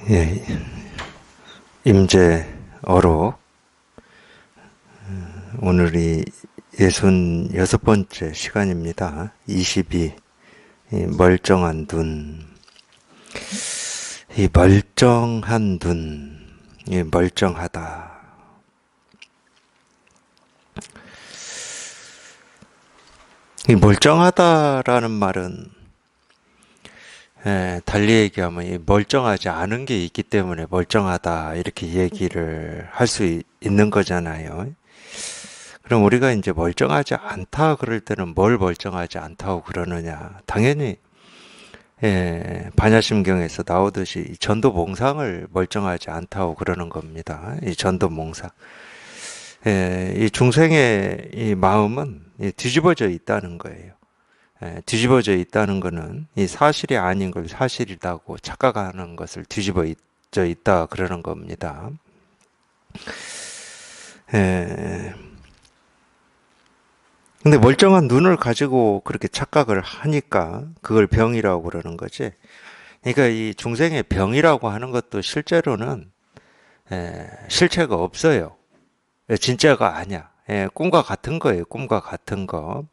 예, 임재어록 오늘이 66번째 시간입니다. 22 멀쩡한 눈. 이 멀쩡한 눈, 이 멀쩡하다. 이 멀쩡하다라는 말은 달리 얘기하면 이 멀쩡하지 않은 게 있기 때문에 멀쩡하다 이렇게 얘기를 할 수 있는 거잖아요. 그럼 우리가 이제 멀쩡하지 않다 그럴 때는 뭘 멀쩡하지 않다고 그러느냐? 당연히 반야심경에서 나오듯이 이 전도몽상을 멀쩡하지 않다고 그러는 겁니다. 이 전도몽상. 이 중생의 이 마음은 뒤집어져 있다는 거예요. 뒤집어져 있다는 것은 이 사실이 아닌 걸 사실이라고 착각하는 것을 뒤집어져 있다 그러는 겁니다. 근데 멀쩡한 눈을 가지고 그렇게 착각을 하니까 그걸 병이라고 그러는 거지. 그러니까 이 중생의 병이라고 하는 것도 실제로는 실체가 없어요. 진짜가 아니야. 꿈과 같은 거예요. 꿈과 같은 거.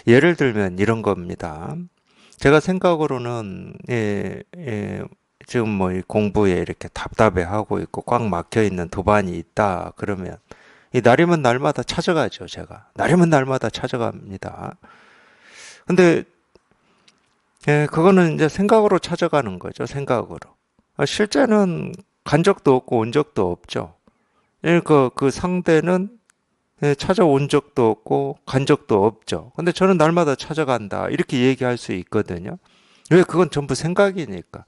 예를 들면 이런 겁니다. 제가 생각으로는 지금 뭐 공부에 이렇게 답답해하고 있고 꽉 막혀 있는 도반이 있다 그러면 이 날이면 날마다 찾아가죠. 제가 날이면 날마다 찾아갑니다. 근데 그거는 이제 생각으로 찾아가는 거죠. 생각으로. 실제는 간 적도 없고 온 적도 없죠. 그 상대는 찾아온 적도 없고 간 적도 없죠. 근데 저는 날마다 찾아간다. 이렇게 얘기할 수 있거든요. 왜? 그건 전부 생각이니까.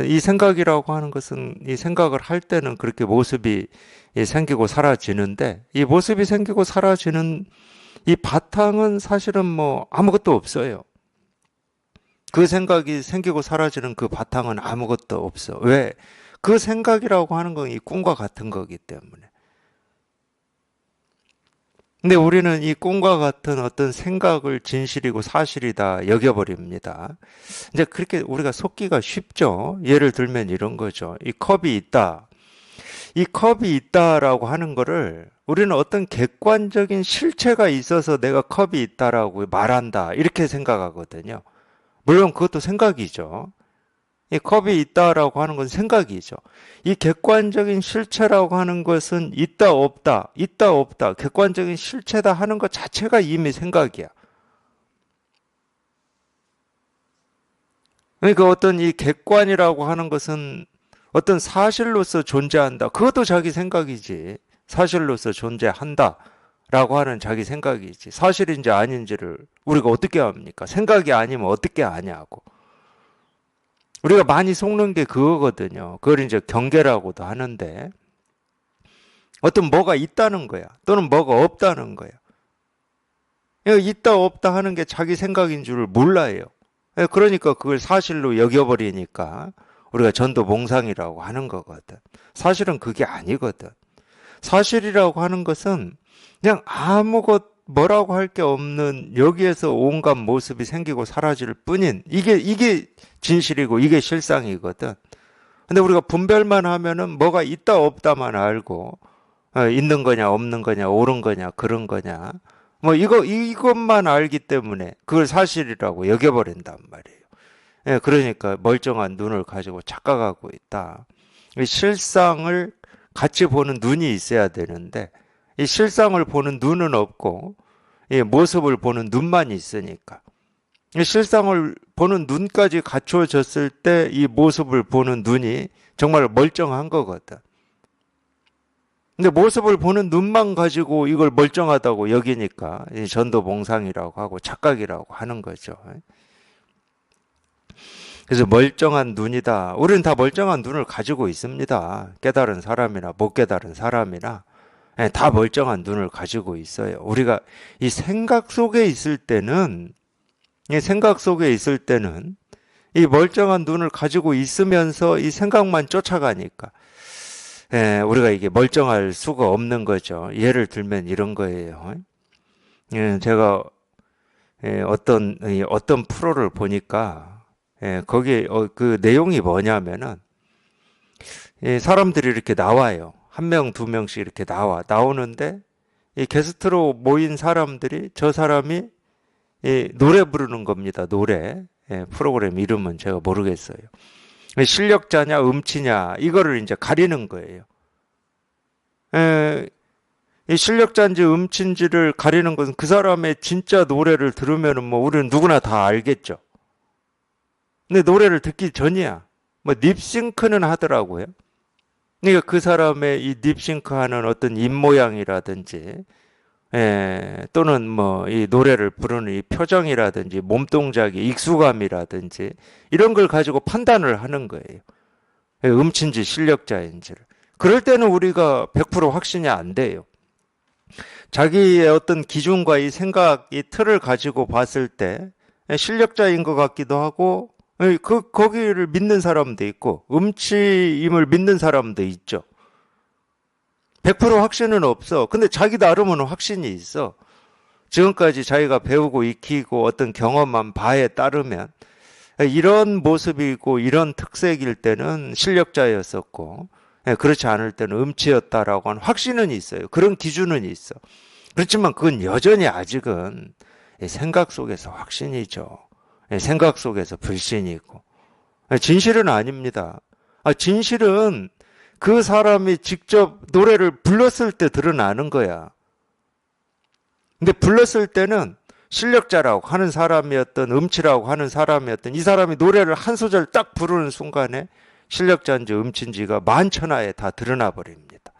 이 생각이라고 하는 것은 이 생각을 할 때는 그렇게 모습이 생기고 사라지는데 이 모습이 생기고 사라지는 이 바탕은 사실은 뭐 아무것도 없어요. 그 생각이 생기고 사라지는 그 바탕은 아무것도 없어. 왜? 그 생각이라고 하는 건 이 꿈과 같은 거기 때문에. 근데 우리는 이 꿈과 같은 어떤 생각을 진실이고 사실이다 여겨버립니다. 이제 그렇게 우리가 속기가 쉽죠. 예를 들면 이런 거죠. 이 컵이 있다. 이 컵이 있다라고 하는 거를 우리는 어떤 객관적인 실체가 있어서 내가 컵이 있다라고 말한다. 이렇게 생각하거든요. 물론 그것도 생각이죠. 이 컵이 있다라고 하는 건 생각이죠. 이 객관적인 실체라고 하는 것은 있다 없다, 있다 없다, 객관적인 실체다 하는 것 자체가 이미 생각이야. 그러니까 어떤 이 객관이라고 하는 것은 어떤 사실로서 존재한다. 그것도 자기 생각이지. 사실로서 존재한다. 라고 하는 자기 생각이지. 사실인지 아닌지를 우리가 어떻게 합니까? 생각이 아니면 어떻게 아냐고. 우리가 많이 속는 게 그거거든요. 그걸 이제 경계라고도 하는데 어떤 뭐가 있다는 거야. 또는 뭐가 없다는 거야. 있다 없다 하는 게 자기 생각인 줄을 몰라요. 그러니까 그걸 사실로 여겨버리니까 우리가 전도몽상이라고 하는 거거든. 사실은 그게 아니거든. 사실이라고 하는 것은 그냥 아무것 뭐라고 할 게 없는 여기에서 온갖 모습이 생기고 사라질 뿐인 이게 진실이고 이게 실상이거든. 근데 우리가 분별만 하면은 뭐가 있다 없다만 알고 있는 거냐 없는 거냐 옳은 거냐 그런 거냐 뭐 이것만 알기 때문에 그걸 사실이라고 여겨버린단 말이에요. 그러니까 멀쩡한 눈을 가지고 착각하고 있다. 이 실상을 같이 보는 눈이 있어야 되는데 이 실상을 보는 눈은 없고 이 모습을 보는 눈만 있으니까 이 실상을 보는 눈까지 갖춰졌을 때 이 모습을 보는 눈이 정말 멀쩡한 거거든. 근데 모습을 보는 눈만 가지고 이걸 멀쩡하다고 여기니까 이 전도몽상이라고 하고 착각이라고 하는 거죠. 그래서 멀쩡한 눈이다. 우리는 다 멀쩡한 눈을 가지고 있습니다. 깨달은 사람이나 못 깨달은 사람이나 다 멀쩡한 눈을 가지고 있어요. 우리가 이 생각 속에 있을 때는 이 생각 속에 있을 때는 이 멀쩡한 눈을 가지고 있으면서 이 생각만 쫓아가니까 우리가 이게 멀쩡할 수가 없는 거죠. 예를 들면 이런 거예요. 제가 어떤 프로를 보니까 거기에 그 내용이 뭐냐면은 이 사람들이 이렇게 나와요. 한 명, 두 명씩 이렇게 나오는데 이 게스트로 모인 사람들이 저 사람이 이 노래 부르는 겁니다. 노래. 예, 프로그램 이름은 제가 모르겠어요. 실력자냐 음치냐 이거를 이제 가리는 거예요. 예, 이 실력자인지 음치인지를 가리는 것은 그 사람의 진짜 노래를 들으면은 뭐 우리는 누구나 다 알겠죠. 근데 노래를 듣기 전이야. 뭐 립싱크는 하더라고요. 그러니까 그 사람의 이 립싱크하는 어떤 입모양이라든지 또는 뭐 이 노래를 부르는 이 표정이라든지 몸동작이 익숙함이라든지 이런 걸 가지고 판단을 하는 거예요. 음치인지 실력자인지를. 그럴 때는 우리가 100% 확신이 안 돼요. 자기의 어떤 기준과 이 생각, 이 틀을 가지고 봤을 때 실력자인 것 같기도 하고 거기를 믿는 사람도 있고 음치임을 믿는 사람도 있죠. 100% 확신은 없어. 근데 자기 나름은 확신이 있어. 지금까지 자기가 배우고 익히고 어떤 경험한 바에 따르면 이런 모습이고 이런 특색일 때는 실력자였었고 그렇지 않을 때는 음치였다라고 하는 확신은 있어요. 그런 기준은 있어. 그렇지만 그건 여전히 아직은 생각 속에서 확신이죠. 생각 속에서 불신이고. 진실은 아닙니다. 진실은 그 사람이 직접 노래를 불렀을 때 드러나는 거야. 근데 불렀을 때는 실력자라고 하는 사람이었던 음치라고 하는 사람이었던 이 사람이 노래를 한 소절 딱 부르는 순간에 실력자인지 음치인지가 만천하에 다 드러나 버립니다.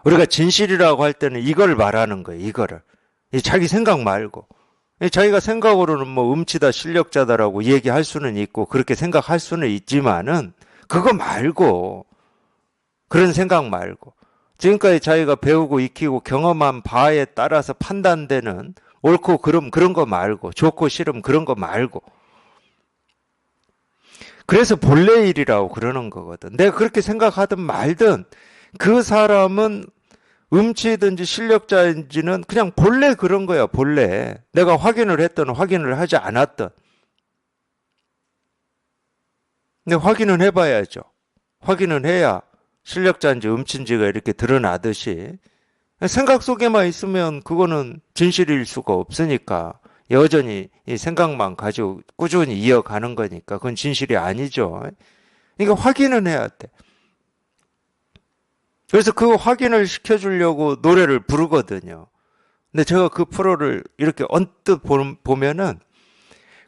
우리가 진실이라고 할 때는 이걸 말하는 거예요. 이거를. 자기 생각 말고. 자기가 생각으로는 뭐 음치다 실력자다라고 얘기할 수는 있고 그렇게 생각할 수는 있지만은 그거 말고 그런 생각 말고 지금까지 자기가 배우고 익히고 경험한 바에 따라서 판단되는 옳고 그런 거 말고 좋고 싫음 그런 거 말고 그래서 본래 일이라고 그러는 거거든. 내가 그렇게 생각하든 말든 그 사람은 음치든지 실력자인지는 그냥 본래 그런 거야. 본래 내가 확인을 했든 확인을 하지 않았든 근데 확인은 해봐야죠. 확인은 해야 실력자인지 음치인지가 이렇게 드러나듯이 생각 속에만 있으면 그거는 진실일 수가 없으니까 여전히 이 생각만 가지고 꾸준히 이어가는 거니까 그건 진실이 아니죠. 그러니까 확인은 해야 돼. 그래서 그 확인을 시켜주려고 노래를 부르거든요. 근데 제가 그 프로를 이렇게 언뜻 보면은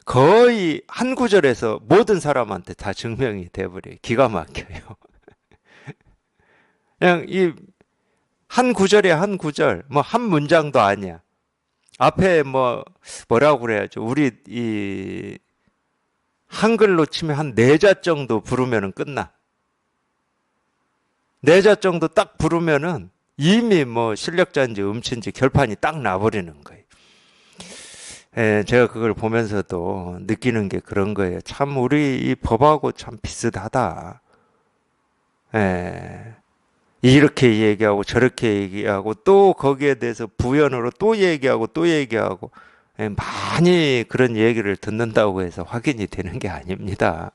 거의 한 구절에서 모든 사람한테 다 증명이 돼버려요. 기가 막혀요. 그냥 이 한 구절에 한 구절, 뭐 한 문장도 아니야. 앞에 뭐라고 그래야죠. 우리 이 한글로 치면 한 네 자 정도 부르면은 끝나. 네 자 정도 딱 부르면은 이미 뭐 실력자인지 음치인지 결판이 딱 나버리는 거예요. 제가 그걸 보면서도 느끼는 게 그런 거예요. 참 우리 이 법하고 참 비슷하다. 이렇게 얘기하고 저렇게 얘기하고 또 거기에 대해서 부연으로 또 얘기하고 또 얘기하고 많이 그런 얘기를 듣는다고 해서 확인이 되는 게 아닙니다.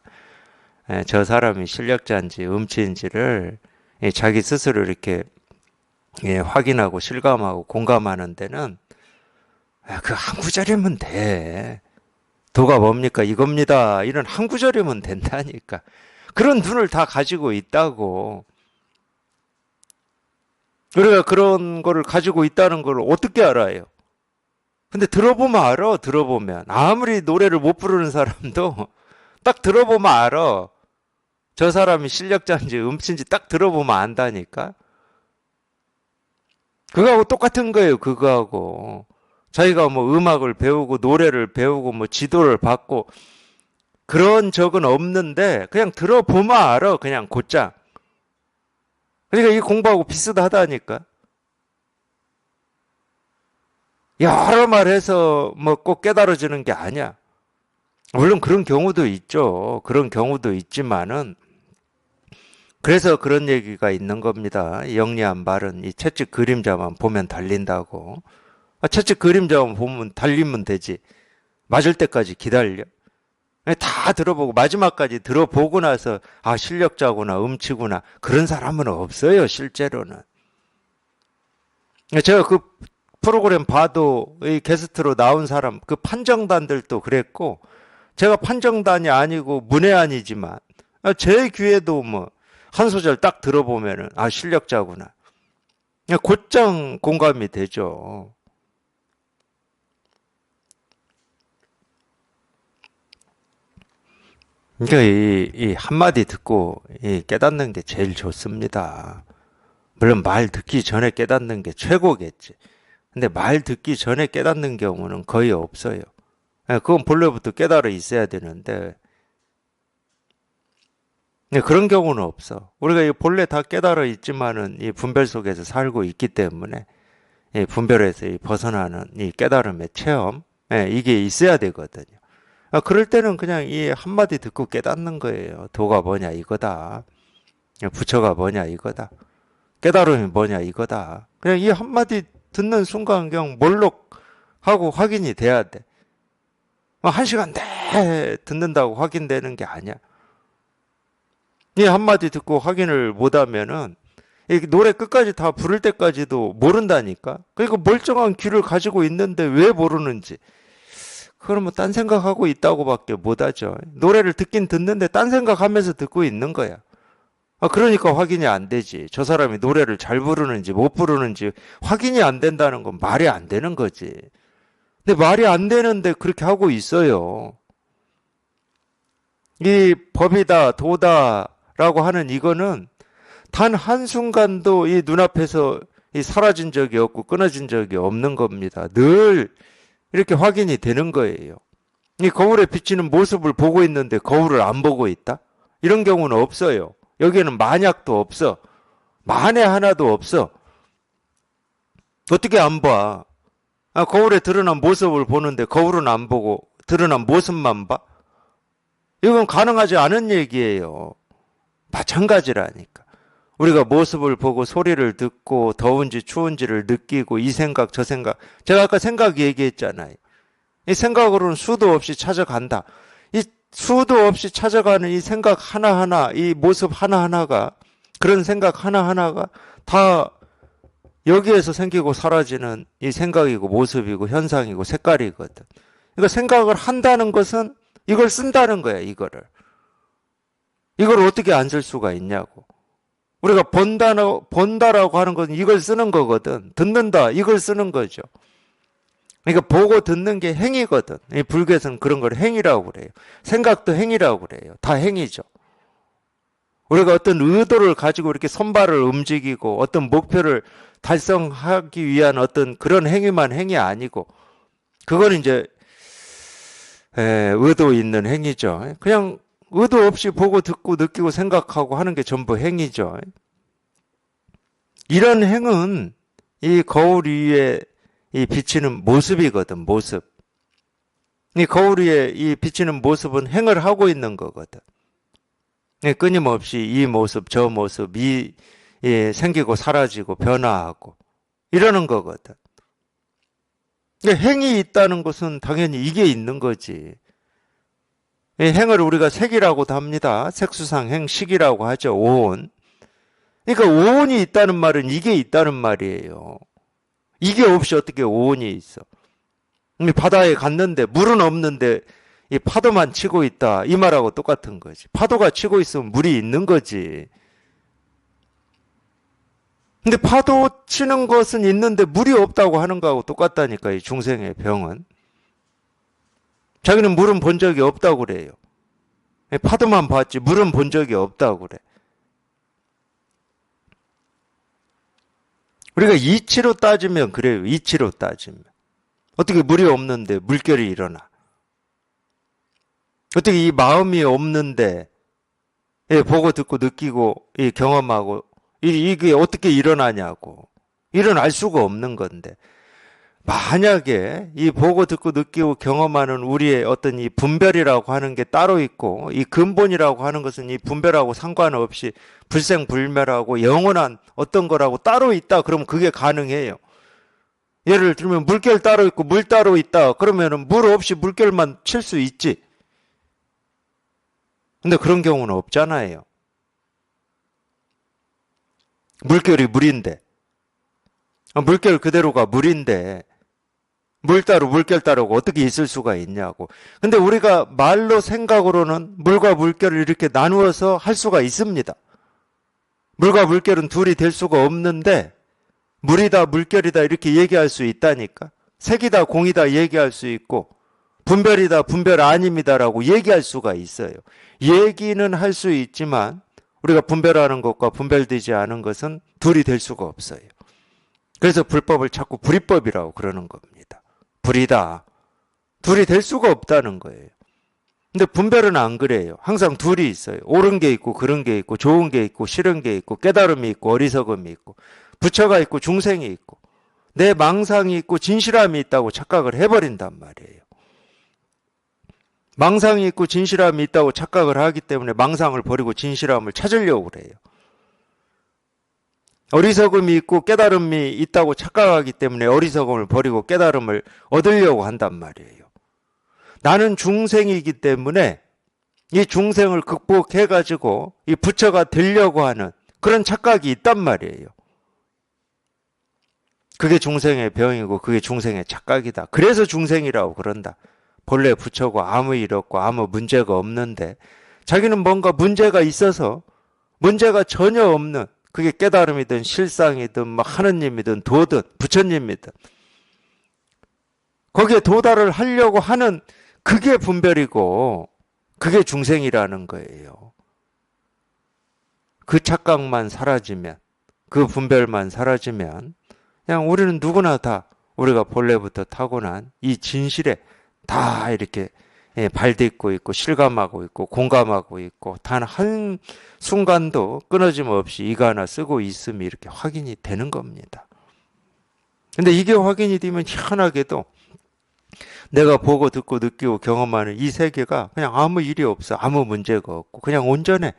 저 사람이 실력자인지 음치인지를 자기 스스로 이렇게 확인하고 실감하고 공감하는 데는 그 한 구절이면 돼. 도가 뭡니까? 이겁니다. 이런 한 구절이면 된다니까. 그런 눈을 다 가지고 있다고. 우리가 그런 거를 가지고 있다는 걸 어떻게 알아요? 근데 들어보면 알아. 들어보면. 아무리 노래를 못 부르는 사람도 딱 들어보면 알아. 저 사람이 실력자인지 음치인지 딱 들어보면 안다니까. 그거하고 똑같은 거예요. 그거하고. 자기가 뭐 음악을 배우고 노래를 배우고 뭐 지도를 받고 그런 적은 없는데 그냥 들어보면 알아. 그냥 곧장. 그러니까 이 공부하고 비슷하다니까. 여러 말 해서 뭐 꼭 깨달아지는 게 아니야. 물론 그런 경우도 있죠. 그런 경우도 있지만은 그래서 그런 얘기가 있는 겁니다. 영리한 말은 이 채찍 그림자만 보면 달린다고. 채찍 그림자만 보면 달리면 되지. 맞을 때까지 기다려. 다 들어보고 마지막까지 들어보고 나서 아 실력자구나 음치구나 그런 사람은 없어요 실제로는. 제가 그 프로그램 봐도 이 게스트로 나온 사람 그 판정단들도 그랬고 제가 판정단이 아니고 문외한이지만 제 귀에도 뭐 한 소절 딱 들어보면은 아 실력자구나 곧장 공감이 되죠. 그러니까 이 한마디 듣고 이 깨닫는 게 제일 좋습니다. 물론 말 듣기 전에 깨닫는 게 최고겠지. 근데 말 듣기 전에 깨닫는 경우는 거의 없어요. 그건 본래부터 깨달아 있어야 되는데 그런 경우는 없어. 우리가 이 본래 다 깨달아 있지만은 이 분별 속에서 살고 있기 때문에 이 분별에서 이 벗어나는 이 깨달음의 체험 이게 있어야 되거든요. 그럴 때는 그냥 이 한마디 듣고 깨닫는 거예요. 도가 뭐냐 이거다. 부처가 뭐냐 이거다. 깨달음이 뭐냐 이거다. 그냥 이 한마디 듣는 순간 그냥 몰록하고 확인이 돼야 돼. 한 시간 내 듣는다고 확인되는 게 아니야. 이 한마디 듣고 확인을 못하면은 이 노래 끝까지 다 부를 때까지도 모른다니까. 그러니까 멀쩡한 귀를 가지고 있는데 왜 모르는지. 그러면 딴 생각하고 있다고밖에 못하죠. 노래를 듣긴 듣는데 딴 생각하면서 듣고 있는 거야. 그러니까 확인이 안 되지. 저 사람이 노래를 잘 부르는지 못 부르는지 확인이 안 된다는 건 말이 안 되는 거지. 근데 말이 안 되는데 그렇게 하고 있어요. 이 법이다, 도다라고 하는 이거는 단 한순간도 이 눈앞에서 이 사라진 적이 없고 끊어진 적이 없는 겁니다. 늘 이렇게 확인이 되는 거예요. 이 거울에 비치는 모습을 보고 있는데 거울을 안 보고 있다? 이런 경우는 없어요. 여기에는 만약도 없어. 만에 하나도 없어. 어떻게 안 봐? 거울에 드러난 모습을 보는데 거울은 안 보고 드러난 모습만 봐? 이건 가능하지 않은 얘기예요. 마찬가지라니까. 우리가 모습을 보고 소리를 듣고 더운지 추운지를 느끼고 이 생각 저 생각 제가 아까 생각 얘기했잖아요. 이 생각으로는 수도 없이 찾아간다. 이 수도 없이 찾아가는 이 생각 하나하나 이 모습 하나하나가 그런 생각 하나하나가 다 여기에서 생기고 사라지는 이 생각이고 모습이고 현상이고 색깔이거든. 그러니까 생각을 한다는 것은 이걸 쓴다는 거야 이거를. 이걸 어떻게 안 쓸 수가 있냐고. 우리가 본다라고 하는 것은 이걸 쓰는 거거든. 듣는다 이걸 쓰는 거죠. 그러니까 보고 듣는 게 행위거든. 이 불교에서는 그런 걸 행위라고 그래요. 생각도 행위라고 그래요. 다 행위죠. 우리가 어떤 의도를 가지고 이렇게 손발을 움직이고 어떤 목표를 달성하기 위한 어떤 그런 행위만 행위 아니고 그건 이제 의도 있는 행위죠. 그냥 의도 없이 보고 듣고 느끼고 생각하고 하는 게 전부 행위죠. 이런 행은 이 거울 위에 이 비치는 모습이거든, 모습. 이 거울 위에 이 비치는 모습은 행을 하고 있는 거거든. 끊임없이 이 모습, 저 모습, 생기고 사라지고 변화하고 이러는 거거든. 행이 있다는 것은 당연히 이게 있는 거지. 행을 우리가 색이라고도 합니다. 색수상 행식이라고 하죠. 오온. 그러니까 오온이 있다는 말은 이게 있다는 말이에요. 이게 없이 어떻게 오온이 있어. 바다에 갔는데 물은 없는데 이 파도만 치고 있다. 이 말하고 똑같은 거지. 파도가 치고 있으면 물이 있는 거지. 근데 파도 치는 것은 있는데 물이 없다고 하는 거하고 똑같다니까, 이 중생의 병은. 자기는 물은 본 적이 없다고 그래요. 파도만 봤지 물은 본 적이 없다고 그래. 우리가 이치로 따지면 그래요. 이치로 따지면. 어떻게 물이 없는데 물결이 일어나? 어떻게 이 마음이 없는데 보고 듣고 느끼고 경험하고 이게 어떻게 일어나냐고. 일어날 수가 없는 건데. 만약에 이 보고 듣고 느끼고 경험하는 우리의 어떤 이 분별이라고 하는 게 따로 있고 이 근본이라고 하는 것은 이 분별하고 상관없이 불생불멸하고 영원한 어떤 거라고 따로 있다 그러면 그게 가능해요. 예를 들면 물결 따로 있고 물 따로 있다 그러면은 물 없이 물결만 칠 수 있지. 근데 그런 경우는 없잖아요. 물결이 물인데, 물결 그대로가 물인데 물 따로 물결 따르고 어떻게 있을 수가 있냐고. 근데 우리가 말로 생각으로는 물과 물결을 이렇게 나누어서 할 수가 있습니다. 물과 물결은 둘이 될 수가 없는데 물이다 물결이다 이렇게 얘기할 수 있다니까. 색이다 공이다 얘기할 수 있고 분별이다 분별 아닙니다라고 얘기할 수가 있어요. 얘기는 할 수 있지만 우리가 분별하는 것과 분별되지 않은 것은 둘이 될 수가 없어요. 그래서 불법을 자꾸 불이법이라고 그러는 겁니다. 불이다. 둘이 될 수가 없다는 거예요. 근데 분별은 안 그래요. 항상 둘이 있어요. 옳은 게 있고 그른 게 있고 좋은 게 있고 싫은 게 있고 깨달음이 있고 어리석음이 있고 부처가 있고 중생이 있고 내 망상이 있고 진실함이 있다고 착각을 해버린단 말이에요. 망상이 있고 진실함이 있다고 착각을 하기 때문에 망상을 버리고 진실함을 찾으려고 그래요. 어리석음이 있고 깨달음이 있다고 착각하기 때문에 어리석음을 버리고 깨달음을 얻으려고 한단 말이에요. 나는 중생이기 때문에 이 중생을 극복해가지고 이 부처가 되려고 하는 그런 착각이 있단 말이에요. 그게 중생의 병이고 그게 중생의 착각이다. 그래서 중생이라고 그런다. 본래 부처고 아무 일 없고 아무 문제가 없는데 자기는 뭔가 문제가 있어서 문제가 전혀 없는 그게 깨달음이든 실상이든 뭐 하느님이든 도든 부처님이든 거기에 도달을 하려고 하는 그게 분별이고 그게 중생이라는 거예요. 그 착각만 사라지면 그 분별만 사라지면 그냥 우리는 누구나 다 우리가 본래부터 타고난 이 진실에 다 이렇게 발딛고 있고 실감하고 있고 공감하고 있고 단 한 순간도 끊어짐 없이 이거 하나 쓰고 있음이 이렇게 확인이 되는 겁니다. 근데 이게 확인이 되면 희한하게도 내가 보고 듣고 느끼고 경험하는 이 세계가 그냥 아무 일이 없어. 아무 문제가 없고 그냥 온전해.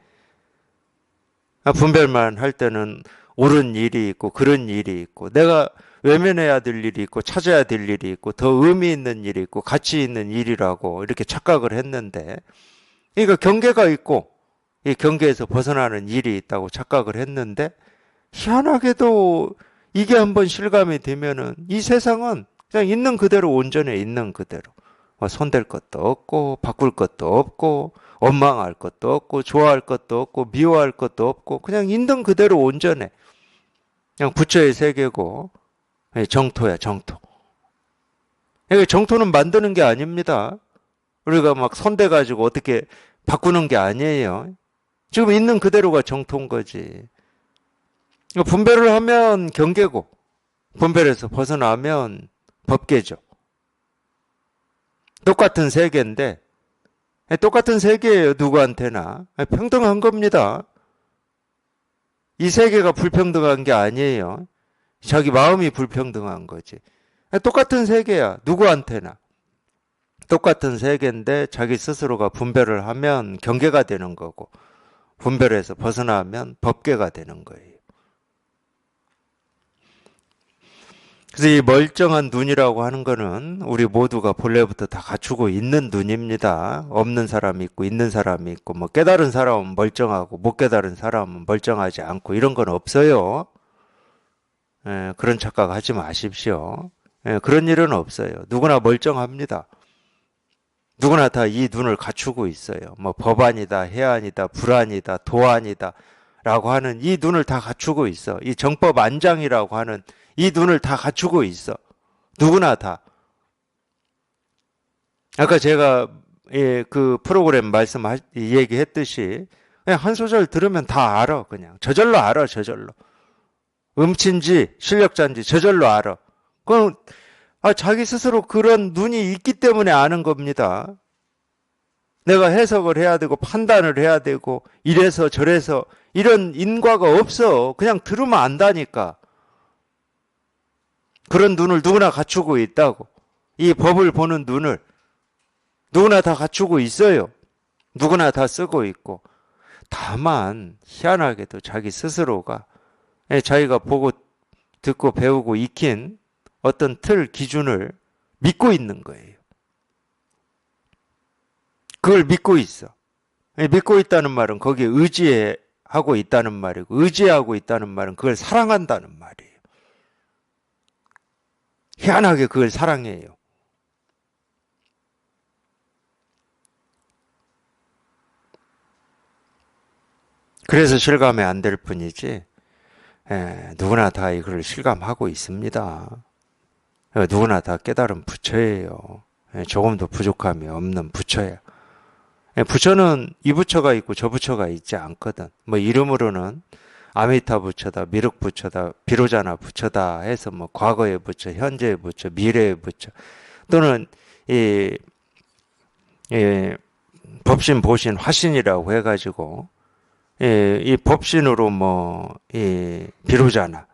분별만 할 때는 옳은 일이 있고 그런 일이 있고 내가 외면해야 될 일이 있고 찾아야 될 일이 있고 더 의미 있는 일이 있고 가치 있는 일이라고 이렇게 착각을 했는데 그러니까 경계가 있고 이 경계에서 벗어나는 일이 있다고 착각을 했는데 희한하게도 이게 한번 실감이 되면은 이 세상은 그냥 있는 그대로 온전해. 있는 그대로 손댈 것도 없고 바꿀 것도 없고 원망할 것도 없고 좋아할 것도 없고 미워할 것도 없고 그냥 있는 그대로 온전해. 그냥 부처의 세계고 정토야 정토. 정토는 만드는 게 아닙니다. 우리가 막 손대가지고 어떻게 바꾸는 게 아니에요. 지금 있는 그대로가 정토인 거지. 분별을 하면 경계고 분별에서 벗어나면 법계죠. 똑같은 세계인데 똑같은 세계예요. 누구한테나 평등한 겁니다. 이 세계가 불평등한 게 아니에요. 자기 마음이 불평등한 거지. 똑같은 세계야. 누구한테나. 똑같은 세계인데 자기 스스로가 분별을 하면 경계가 되는 거고 분별에서 벗어나면 법계가 되는 거예요. 그래서 이 멀쩡한 눈이라고 하는 거는 우리 모두가 본래부터 다 갖추고 있는 눈입니다. 없는 사람이 있고 있는 사람이 있고 뭐 깨달은 사람은 멀쩡하고 못 깨달은 사람은 멀쩡하지 않고 이런 건 없어요. 그런 착각하지 마십시오. 그런 일은 없어요. 누구나 멀쩡합니다. 누구나 다 이 눈을 갖추고 있어요. 뭐 법안이다, 해안이다, 불안이다, 도안이다 라고 하는 이 눈을 다 갖추고 있어. 이 정법 안장이라고 하는 이 눈을 다 갖추고 있어. 누구나 다. 아까 제가 그 프로그램 얘기했듯이 그냥 한 소절 들으면 다 알아. 그냥 저절로 알아. 저절로. 음치인지 실력자인지 저절로 알아. 그럼 자기 스스로 그런 눈이 있기 때문에 아는 겁니다. 내가 해석을 해야 되고 판단을 해야 되고 이래서 저래서 이런 인과가 없어. 그냥 들으면 안다니까. 그런 눈을 누구나 갖추고 있다고. 이 법을 보는 눈을 누구나 다 갖추고 있어요. 누구나 다 쓰고 있고. 다만 희한하게도 자기 스스로가 자기가 보고 듣고 배우고 익힌 어떤 틀 기준을 믿고 있는 거예요. 그걸 믿고 있어. 믿고 있다는 말은 거기에 의지하고 있다는 말이고, 의지하고 있다는 말은 그걸 사랑한다는 말이에요. 희한하게 그걸 사랑해요. 그래서 실감이 안 될 뿐이지, 누구나 다 이걸 실감하고 있습니다. 누구나 다 깨달은 부처예요. 조금도 부족함이 없는 부처예요. 부처는 이 부처가 있고 저 부처가 있지 않거든. 뭐 이름으로는 아미타 부처다, 미륵 부처다, 비로자나 부처다 해서 뭐 과거의 부처, 현재의 부처, 미래의 부처 또는 이, 이 법신, 보신, 화신이라고 해가지고 이 법신으로 뭐 이 비로자나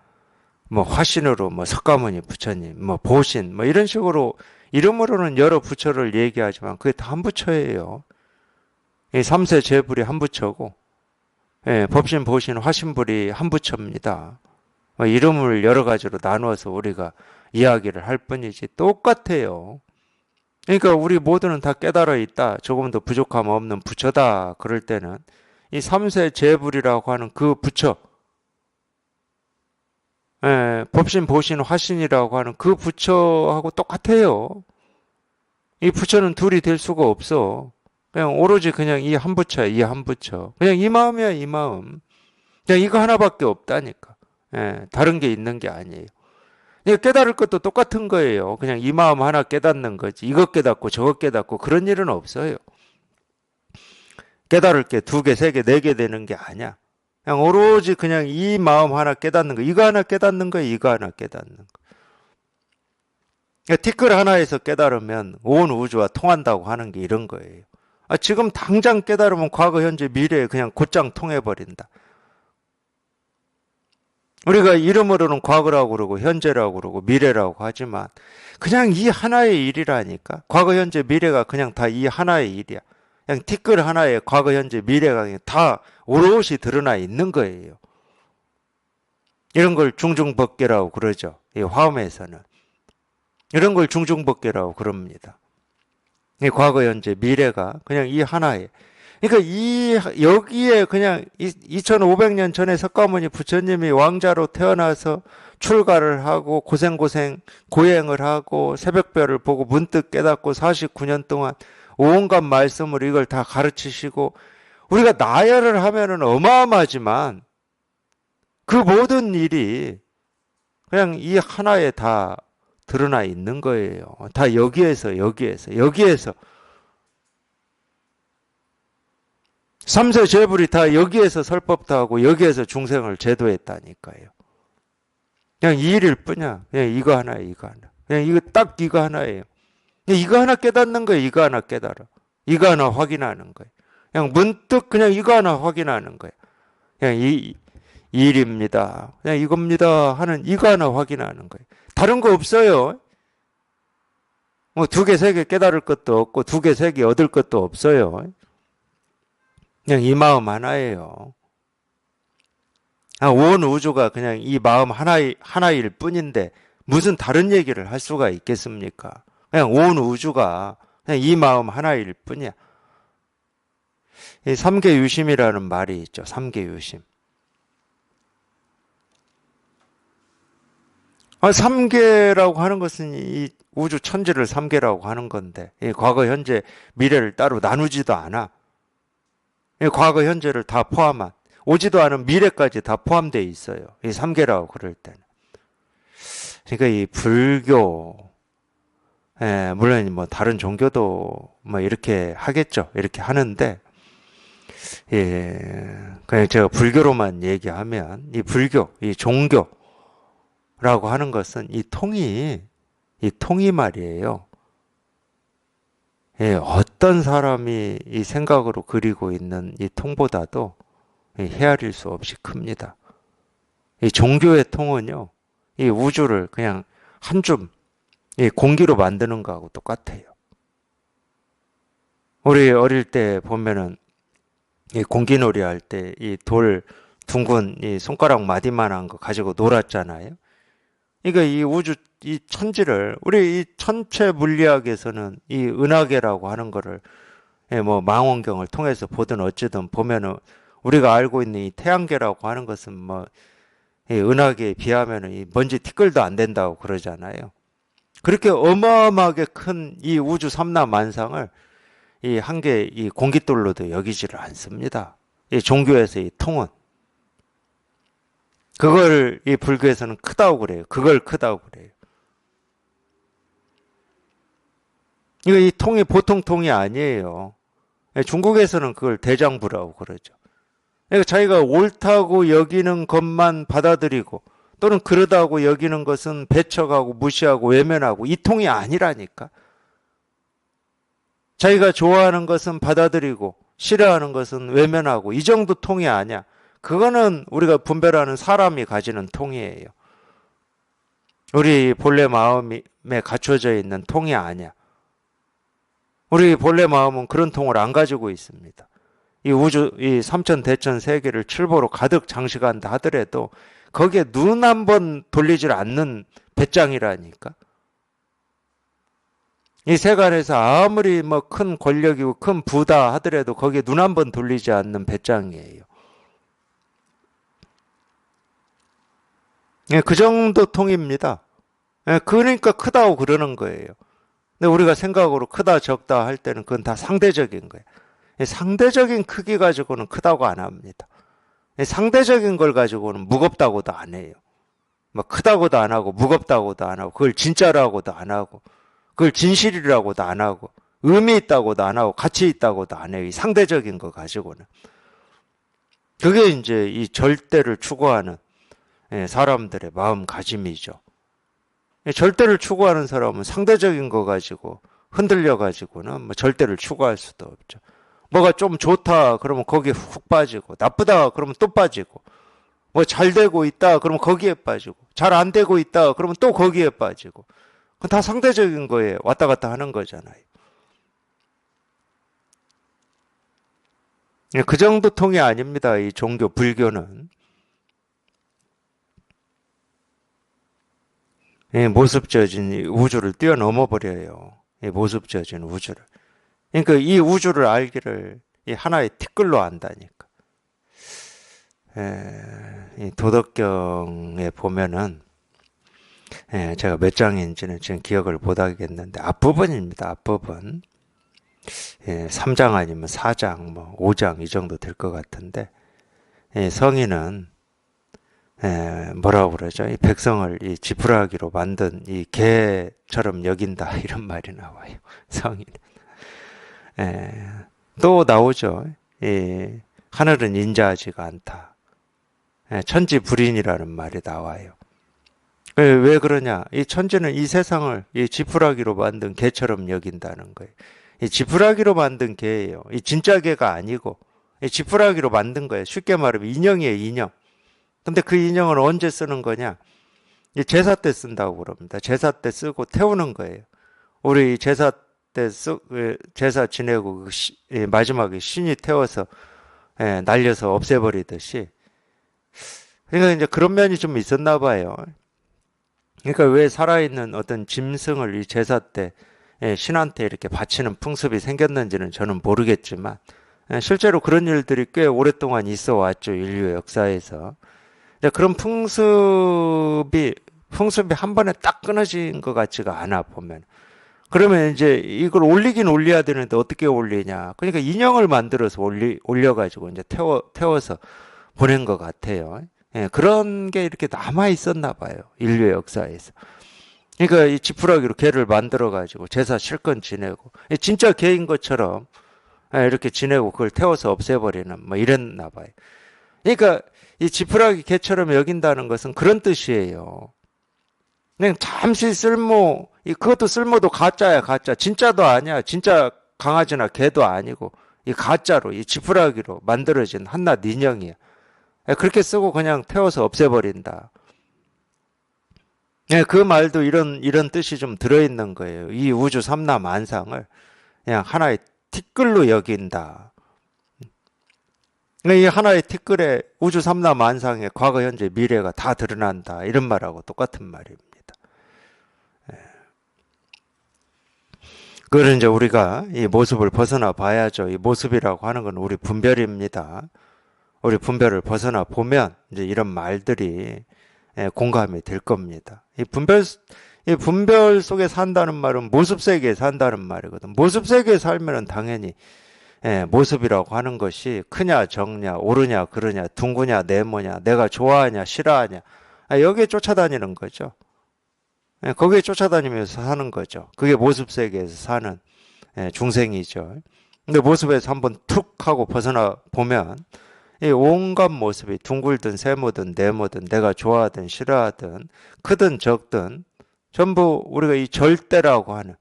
뭐 화신으로 뭐 석가모니 부처님, 뭐 보신 뭐 이런 식으로 이름으로는 여러 부처를 얘기하지만 그게 다 한 부처예요. 이 삼세 제불이 한 부처고, 법신, 보신, 화신불이 한 부처입니다. 이름을 여러 가지로 나누어서 우리가 이야기를 할 뿐이지 똑같아요. 그러니까 우리 모두는 다 깨달아 있다. 조금도 부족함 없는 부처다. 그럴 때는 이 삼세 제불이라고 하는 그 부처, 법신, 보신, 화신이라고 하는 그 부처하고 똑같아요. 이 부처는 둘이 될 수가 없어. 그냥 오로지 그냥 이 한 부처야, 이 한 부처. 그냥 이 마음이야, 이 마음. 그냥 이거 하나밖에 없다니까. 다른 게 있는 게 아니에요. 깨달을 것도 똑같은 거예요. 그냥 이 마음 하나 깨닫는 거지. 이것 깨닫고 저것 깨닫고 그런 일은 없어요. 깨달을 게 두 개, 세 개, 네 개 되는 게 아니야. 그냥 오로지 그냥 이 마음 하나 깨닫는 거. 이거 하나 깨닫는 거야, 이거 하나 깨닫는 거. 티끌 하나에서 깨달으면 온 우주와 통한다고 하는 게 이런 거예요. 지금 당장 깨달으면 과거, 현재, 미래에 그냥 곧장 통해버린다. 우리가 이름으로는 과거라고 그러고 현재라고 그러고 미래라고 하지만 그냥 이 하나의 일이라니까. 과거, 현재, 미래가 그냥 다 이 하나의 일이야. 그냥 티끌 하나에 과거, 현재, 미래가 그냥 다 오롯이 드러나 있는 거예요. 이런 걸 중중법계라고 그러죠. 이 화엄에서는. 이런 걸 중중법계라고 그럽니다. 이 과거, 현재, 미래가 그냥 이 하나에. 그러니까 여기에 그냥 2500년 전에 석가모니 부처님이 왕자로 태어나서 출가를 하고 고행을 하고 새벽별을 보고 문득 깨닫고 49년 동안 온갖 말씀으로 이걸 다 가르치시고 우리가 나열을 하면은 어마어마하지만 그 모든 일이 그냥 이 하나에 다 드러나 있는 거예요. 다 여기에서 삼세 제불이 다 여기에서 설법도 하고 여기에서 중생을 제도했다니까요. 그냥 이 일일 뿐이야. 그냥 이거 하나예요, 이거 하나. 그냥 이거 하나예요. 이거 하나 깨닫는 거예요, 이거 하나 깨달아. 이거 하나 확인하는 거예요. 그냥 문득 그냥 이거 하나 확인하는 거예요. 그냥 이 일입니다. 그냥 이겁니다 하는 이거 하나 확인하는 거예요. 다른 거 없어요. 뭐 두 개, 세 개 깨달을 것도 없고 두 개, 세 개 얻을 것도 없어요. 그냥 이 마음 하나예요. 온 우주가 그냥 이 마음 하나일 뿐인데 무슨 다른 얘기를 할 수가 있겠습니까? 그냥 온 우주가 그냥 이 마음 하나일 뿐이야. 이 삼계유심이라는 말이 있죠. 삼계유심. 삼계라고 하는 것은 이 우주 천지를 삼계라고 하는 건데 이 과거, 현재, 미래를 따로 나누지도 않아. 이 과거, 현재를 다 포함한 오지도 않은 미래까지 다 포함되어 있어요. 이 삼계라고 그럴 때는. 그러니까 이 불교, 물론 뭐 다른 종교도 뭐 이렇게 하겠죠. 이렇게 하는데, 그냥 제가 불교로만 얘기하면 이 불교, 이 종교라고 하는 것은 이 통이 말이에요. 어떤 사람이 이 생각으로 그리고 있는 이 통보다도 헤아릴 수 없이 큽니다. 이 종교의 통은요, 이 우주를 그냥 한 줌 공기로 만드는 거하고 똑같아요. 우리 어릴 때 보면은 이 공기놀이 할 때 이 돌 둥근 이 손가락 마디만한 거 가지고 놀았잖아요. 그러니까 이 우주 이 천지를 우리 이 천체 물리학에서는 이 은하계라고 하는 거를 뭐 망원경을 통해서 보든 어찌든 보면은 우리가 알고 있는 이 태양계라고 하는 것은 뭐 이 은하계에 비하면은 이 먼지 티끌도 안 된다고 그러잖아요. 그렇게 어마어마하게 큰 이 우주 삼라만상을 이 한 개 이 공깃돌로도 여기지를 않습니다. 이 종교에서의 통은 그걸 이 불교에서는 크다고 그래요. 그걸 크다고 그래요. 이거 이 통이 보통 통이 아니에요. 중국에서는 그걸 대장부라고 그러죠. 그러니까 자기가 옳다고 여기는 것만 받아들이고 또는 그러다고 여기는 것은 배척하고 무시하고 외면하고 이 통이 아니라니까. 자기가 좋아하는 것은 받아들이고 싫어하는 것은 외면하고 이 정도 통이 아니야. 그거는 우리가 분별하는 사람이 가지는 통이에요. 우리 본래 마음에 갖춰져 있는 통이 아니야. 우리 본래 마음은 그런 통을 안 가지고 있습니다. 이 우주, 이 삼천대천 세계를 칠보로 가득 장식한다 하더라도 거기에 눈 한 번 돌리질 않는 배짱이라니까. 이 세간에서 아무리 뭐 큰 권력이고 큰 부다 하더라도 거기에 눈 한 번 돌리지 않는 배짱이에요. 그 정도 통입니다. 그러니까 크다고 그러는 거예요. 근데 우리가 생각으로 크다 적다 할 때는 그건 다 상대적인 거예요. 상대적인 크기 가지고는 크다고 안 합니다. 상대적인 걸 가지고는 무겁다고도 안 해요. 뭐 크다고도 안 하고 무겁다고도 안 하고 그걸 진짜라고도 안 하고 그걸 진실이라고도 안 하고 의미 있다고도 안 하고 가치 있다고도 안 해요. 이 상대적인 거 가지고는. 그게 이제 이 절대를 추구하는 사람들의 마음가짐이죠. 절대를 추구하는 사람은 상대적인 거 가지고 흔들려 가지고는 뭐 절대를 추구할 수도 없죠. 뭐가 좀 좋다 그러면 거기에 훅 빠지고 나쁘다 그러면 또 빠지고 뭐 잘 되고 있다 그러면 거기에 빠지고 잘 안 되고 있다 그러면 또 거기에 빠지고 그건 다 상대적인 거에 왔다 갔다 하는 거잖아요. 그 정도 통이 아닙니다. 이 종교 불교는. 모습져진 우주를 뛰어넘어 버려요. 모습져진 우주를. 그러니까 이 우주를 알기를 이 하나의 티끌로 안다니까. 이 도덕경에 보면은 제가 몇 장인지는 지금 기억을 못 하겠는데 앞부분입니다. 앞부분. 3장 아니면 4장, 뭐 5장 이 정도 될 것 같은데 성인은 뭐라고 그러죠? 이 백성을 이 지푸라기로 만든 이 개처럼 여긴다 이런 말이 나와요. 성인. 또 나오죠. 하늘은 인자하지가 않다. 천지불인이라는 말이 나와요. 왜 그러냐? 이 천지는 이 세상을 이 지푸라기로 만든 개처럼 여긴다는 거예요. 이 지푸라기로 만든 개예요. 이 진짜 개가 아니고 이 지푸라기로 만든 거예요. 쉽게 말하면 인형이에요, 인형. 근데 그 인형을 언제 쓰는 거냐? 이 제사 때 쓴다고 그럽니다. 제사 때 쓰고 태우는 거예요. 우리 제사 때 제사 지내고 마지막에 신이 태워서 날려서 없애버리듯이. 그러니까 이제 그런 면이 좀 있었나 봐요. 그러니까 왜 살아있는 어떤 짐승을 이 제사 때 신한테 이렇게 바치는 풍습이 생겼는지는 저는 모르겠지만 실제로 그런 일들이 꽤 오랫동안 있어 왔죠. 인류 역사에서. 그런 풍습이 한 번에 딱 끊어진 것 같지가 않아 보면. 그러면 이제 이걸 올리긴 올려야 되는데 어떻게 올리냐. 그러니까 인형을 만들어서 올려가지고 이제 태워서 보낸 것 같아요. 그런 게 이렇게 남아 있었나 봐요. 인류의 역사에서. 그러니까 이 지푸라기로 개를 만들어가지고 제사 실컷 지내고 진짜 개인 것처럼 이렇게 지내고 그걸 태워서 없애버리는 뭐 이랬나 봐요. 그러니까 이 지푸라기 개처럼 여긴다는 것은 그런 뜻이에요. 그냥 잠시 그것도 쓸모도 가짜야, 가짜. 진짜도 아니야. 진짜 강아지나 개도 아니고 이 가짜로 이 지푸라기로 만들어진 한낱 인형이야. 그렇게 쓰고 그냥 태워서 없애버린다. 그 말도 이런 뜻이 좀 들어있는 거예요. 이 우주 삼라만상을 그냥 하나의 티끌로 여긴다. 이 하나의 티끌에 우주 삼라만상의 과거, 현재, 미래가 다 드러난다. 이런 말하고 똑같은 말입니다. 그거는 이제 우리가 이 모습을 벗어나 봐야죠. 이 모습이라고 하는 건 우리 분별입니다. 우리 분별을 벗어나 보면 이제 이런 말들이 공감이 될 겁니다. 이 분별 속에 산다는 말은 모습 세계에 산다는 말이거든. 모습 세계에 살면은 당연히 모습이라고 하는 것이 크냐 적냐 옳으냐 그르냐 둥그냐 네모냐 내가 좋아하냐 싫어하냐 여기에 쫓아다니는 거죠. 거기에 쫓아다니면서 사는 거죠. 그게 모습 세계에서 사는 중생이죠. 근데 모습에서 한번 툭 하고 벗어나 보면 이 온갖 모습이 둥글든 세모든 네모든 내가 좋아하든 싫어하든 크든 적든 전부 우리가 이 절대라고 하는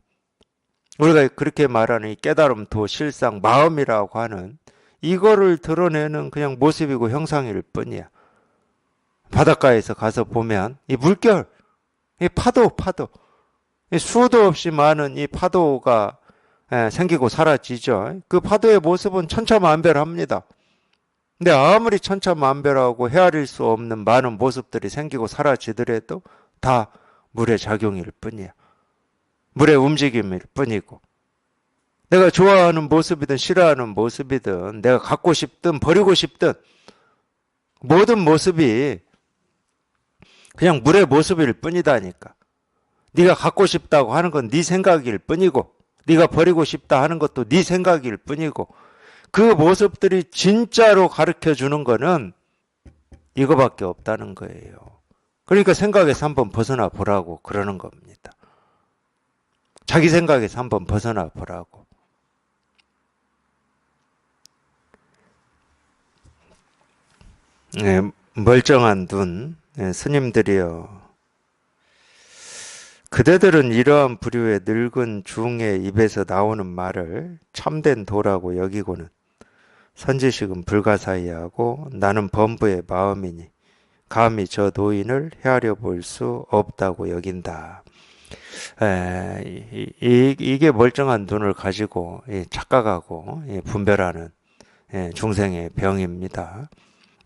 우리가 그렇게 말하는 이 깨달음, 도, 실상, 마음이라고 하는 이거를 드러내는 그냥 모습이고 형상일 뿐이야. 바닷가에서 가서 보면 이 물결, 이 파도, 이 수도 없이 많은 이 파도가 생기고 사라지죠. 그 파도의 모습은 천차만별합니다. 근데 아무리 천차만별하고 헤아릴 수 없는 많은 모습들이 생기고 사라지더라도 다 물의 작용일 뿐이야. 물의 움직임일 뿐이고 내가 좋아하는 모습이든 싫어하는 모습이든 내가 갖고 싶든 버리고 싶든 모든 모습이 그냥 물의 모습일 뿐이다니까. 네가 갖고 싶다고 하는 건 네 생각일 뿐이고 네가 버리고 싶다 하는 것도 네 생각일 뿐이고 그 모습들이 진짜로 가르쳐 주는 거는 이거밖에 없다는 거예요. 그러니까 생각에서 한번 벗어나 보라고 그러는 겁니다. 자기 생각에서 한번 벗어나 보라고. 멀쩡한 눈, 스님들이여. 그대들은 이러한 부류의 늙은 중의 입에서 나오는 말을 참된 도라고 여기고는 선지식은 불가사의하고 나는 범부의 마음이니 감히 저 노인을 헤아려 볼 수 없다고 여긴다. 이게 멀쩡한 눈을 가지고 착각하고 분별하는 중생의 병입니다.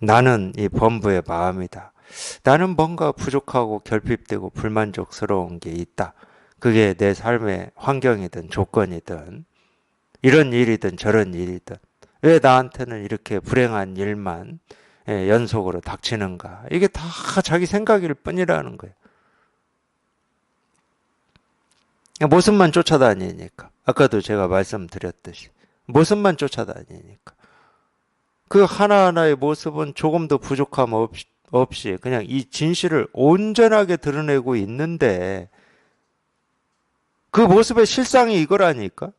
나는 이 범부의 마음이다. 나는 뭔가 부족하고 결핍되고 불만족스러운 게 있다. 그게 내 삶의 환경이든 조건이든 이런 일이든 저런 일이든 왜 나한테는 이렇게 불행한 일만 연속으로 닥치는가. 이게 다 자기 생각일 뿐이라는 거예요. 모습만 쫓아다니니까. 아까도 제가 말씀드렸듯이 모습만 쫓아다니니까. 그 하나하나의 모습은 조금도 부족함 없이 그냥 이 진실을 온전하게 드러내고 있는데 그 모습의 실상이 이거라니까.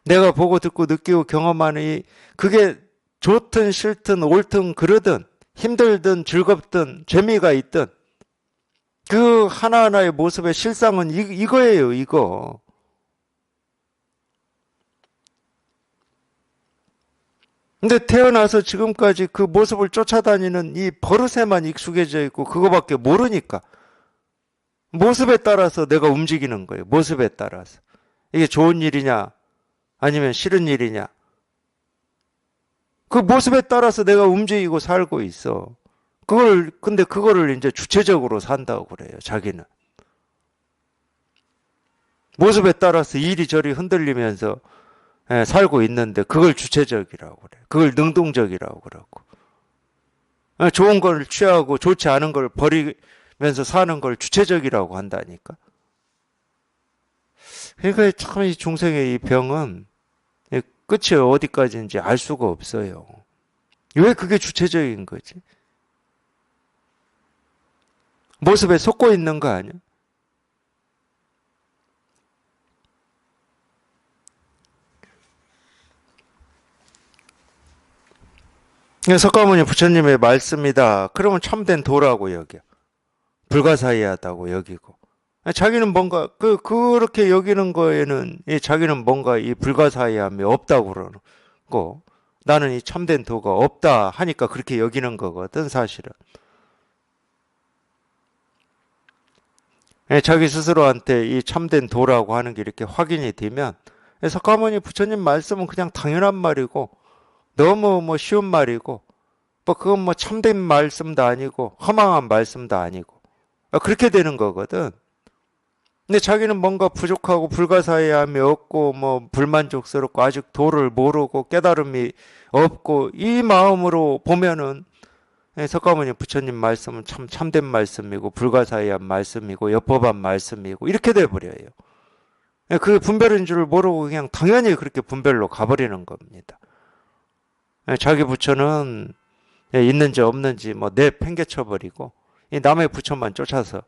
내가 보고 듣고 느끼고 경험하는 그게 좋든 싫든 옳든 그르든 힘들든 즐겁든 재미가 있든 그 하나하나의 모습의 실상은 이거예요, 이거. 근데 태어나서 지금까지 그 모습을 쫓아다니는 이 버릇에만 익숙해져 있고 그거밖에 모르니까 모습에 따라서 내가 움직이는 거예요. 모습에 따라서. 이게 좋은 일이냐 아니면 싫은 일이냐. 그 모습에 따라서 내가 움직이고 살고 있어. 근데 그거를 이제 주체적으로 산다고 그래요, 자기는. 모습에 따라서 이리저리 흔들리면서 살고 있는데 그걸 주체적이라고 그래. 그걸 능동적이라고 그러고. 좋은 걸 취하고 좋지 않은 걸 버리면서 사는 걸 주체적이라고 한다니까. 그러니까 참 이 중생의 이 병은 끝이 어디까지인지 알 수가 없어요. 왜 그게 주체적인 거지? 모습에 속고 있는 거 아니야? 석가모니 부처님의 말씀이다. 그러면 참된 도라고 여겨. 불가사의하다고 여기고. 자기는 뭔가 그렇게 여기는 거에는 자기는 뭔가 이 불가사의함이 없다고 그러고 나는 이 참된 도가 없다 하니까 그렇게 여기는 거거든 사실은. 자기 스스로한테 이 참된 도라고 하는 게 이렇게 확인이 되면 석가모니 부처님 말씀은 그냥 당연한 말이고 너무 뭐 쉬운 말이고 뭐 그건 뭐 참된 말씀도 아니고 허망한 말씀도 아니고 그렇게 되는 거거든. 근데 자기는 뭔가 부족하고 불가사의함이 없고 뭐 불만족스럽고 아직 도를 모르고 깨달음이 없고 이 마음으로 보면은 석가모니 부처님 말씀은 참 참된 말씀이고 불가사의한 말씀이고 여법한 말씀이고 이렇게 돼 버려요. 그 분별인 줄 모르고 그냥 당연히 그렇게 분별로 가버리는 겁니다. 자기 부처는 있는지 없는지 뭐 내팽개쳐 버리고 남의 부처만 쫓아서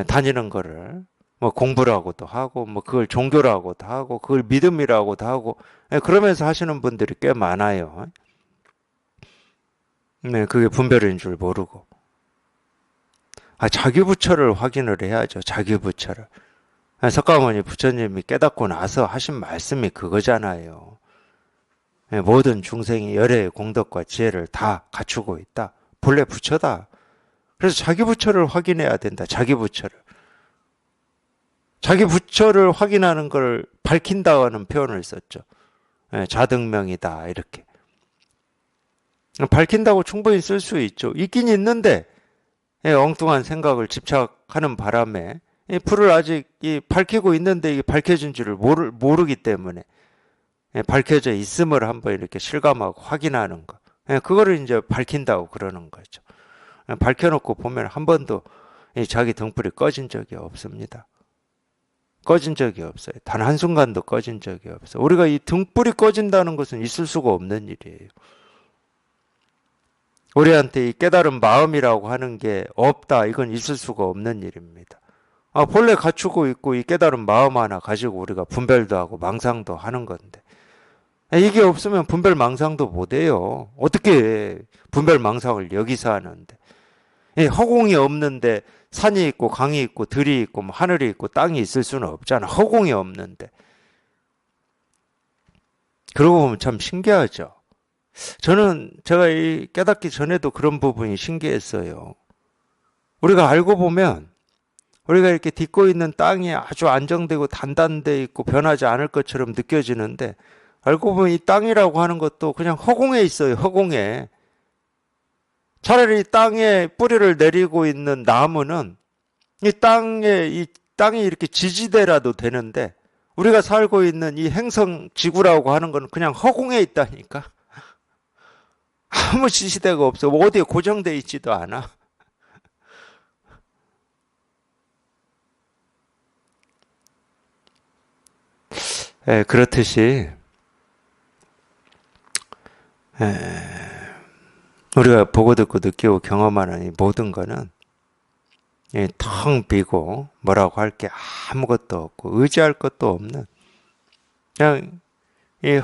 다니는 거를 뭐 공부라고도 하고 뭐 그걸 종교라고도 하고 그걸 믿음이라고도 하고 그러면서 하시는 분들이 꽤 많아요. 네, 그게 분별인 줄 모르고. 자기 부처를 확인을 해야죠. 자기 부처를. 석가모니 부처님이 깨닫고 나서 하신 말씀이 그거잖아요. 모든 중생이 열애의 공덕과 지혜를 다 갖추고 있다. 본래 부처다. 그래서 자기 부처를 확인해야 된다. 자기 부처를. 자기 부처를 확인하는 걸 밝힌다는 표현을 썼죠. 자등명이다. 이렇게. 밝힌다고 충분히 쓸 수 있죠. 있긴 있는데 엉뚱한 생각을 집착하는 바람에 불을 아직 밝히고 있는데 이게 밝혀진 줄을 모르기 때문에 밝혀져 있음을 한번 이렇게 실감하고 확인하는 거. 그거를 이제 밝힌다고 그러는 거죠. 밝혀놓고 보면 한 번도 자기 등불이 꺼진 적이 없습니다. 꺼진 적이 없어요. 단 한순간도 꺼진 적이 없어요. 우리가 이 등불이 꺼진다는 것은 있을 수가 없는 일이에요. 우리한테 이 깨달은 마음이라고 하는 게 없다. 이건 있을 수가 없는 일입니다. 본래 갖추고 있고 이 깨달은 마음 하나 가지고 우리가 분별도 하고 망상도 하는 건데 이게 없으면 분별 망상도 못해요. 어떻게 분별 망상을 여기서 하는데 허공이 없는데 산이 있고 강이 있고 들이 있고 뭐 하늘이 있고 땅이 있을 수는 없잖아. 허공이 없는데. 그러고 보면 참 신기하죠. 저는 제가 깨닫기 전에도 그런 부분이 신기했어요. 우리가 알고 보면 우리가 이렇게 딛고 있는 땅이 아주 안정되고 단단돼 있고 변하지 않을 것처럼 느껴지는데 알고 보면 이 땅이라고 하는 것도 그냥 허공에 있어요. 허공에. 차라리 땅에 뿌리를 내리고 있는 나무는 이 땅이 이렇게 지지대라도 되는데 우리가 살고 있는 이 행성 지구라고 하는 건 그냥 허공에 있다니까. 아무 지지대가 없어. 어디에 고정돼 있지도 않아. 그렇듯이 우리가 보고 듣고 느끼고 경험하는 이 모든 거는 텅 비고 뭐라고 할 게 아무것도 없고 의지할 것도 없는 그냥 이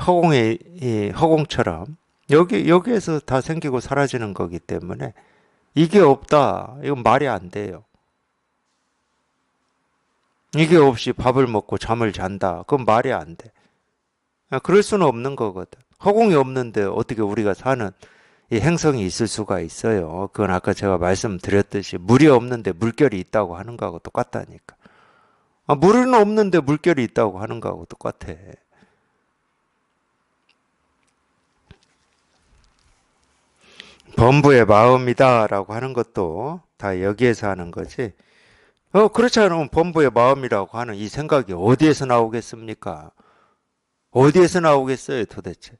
허공처럼 여기에서 다 생기고 사라지는 거기 때문에 이게 없다. 이건 말이 안 돼요. 이게 없이 밥을 먹고 잠을 잔다. 그건 말이 안 돼. 그럴 수는 없는 거거든. 허공이 없는데 어떻게 우리가 사는 이 행성이 있을 수가 있어요. 그건 아까 제가 말씀드렸듯이 물이 없는데 물결이 있다고 하는 거하고 똑같다니까. 물은 없는데 물결이 있다고 하는 거하고 똑같아. 범부의 마음이다라고 하는 것도 다 여기에서 하는 거지. 그렇지 않으면 범부의 마음이라고 하는 이 생각이 어디에서 나오겠습니까? 어디에서 나오겠어요, 도대체?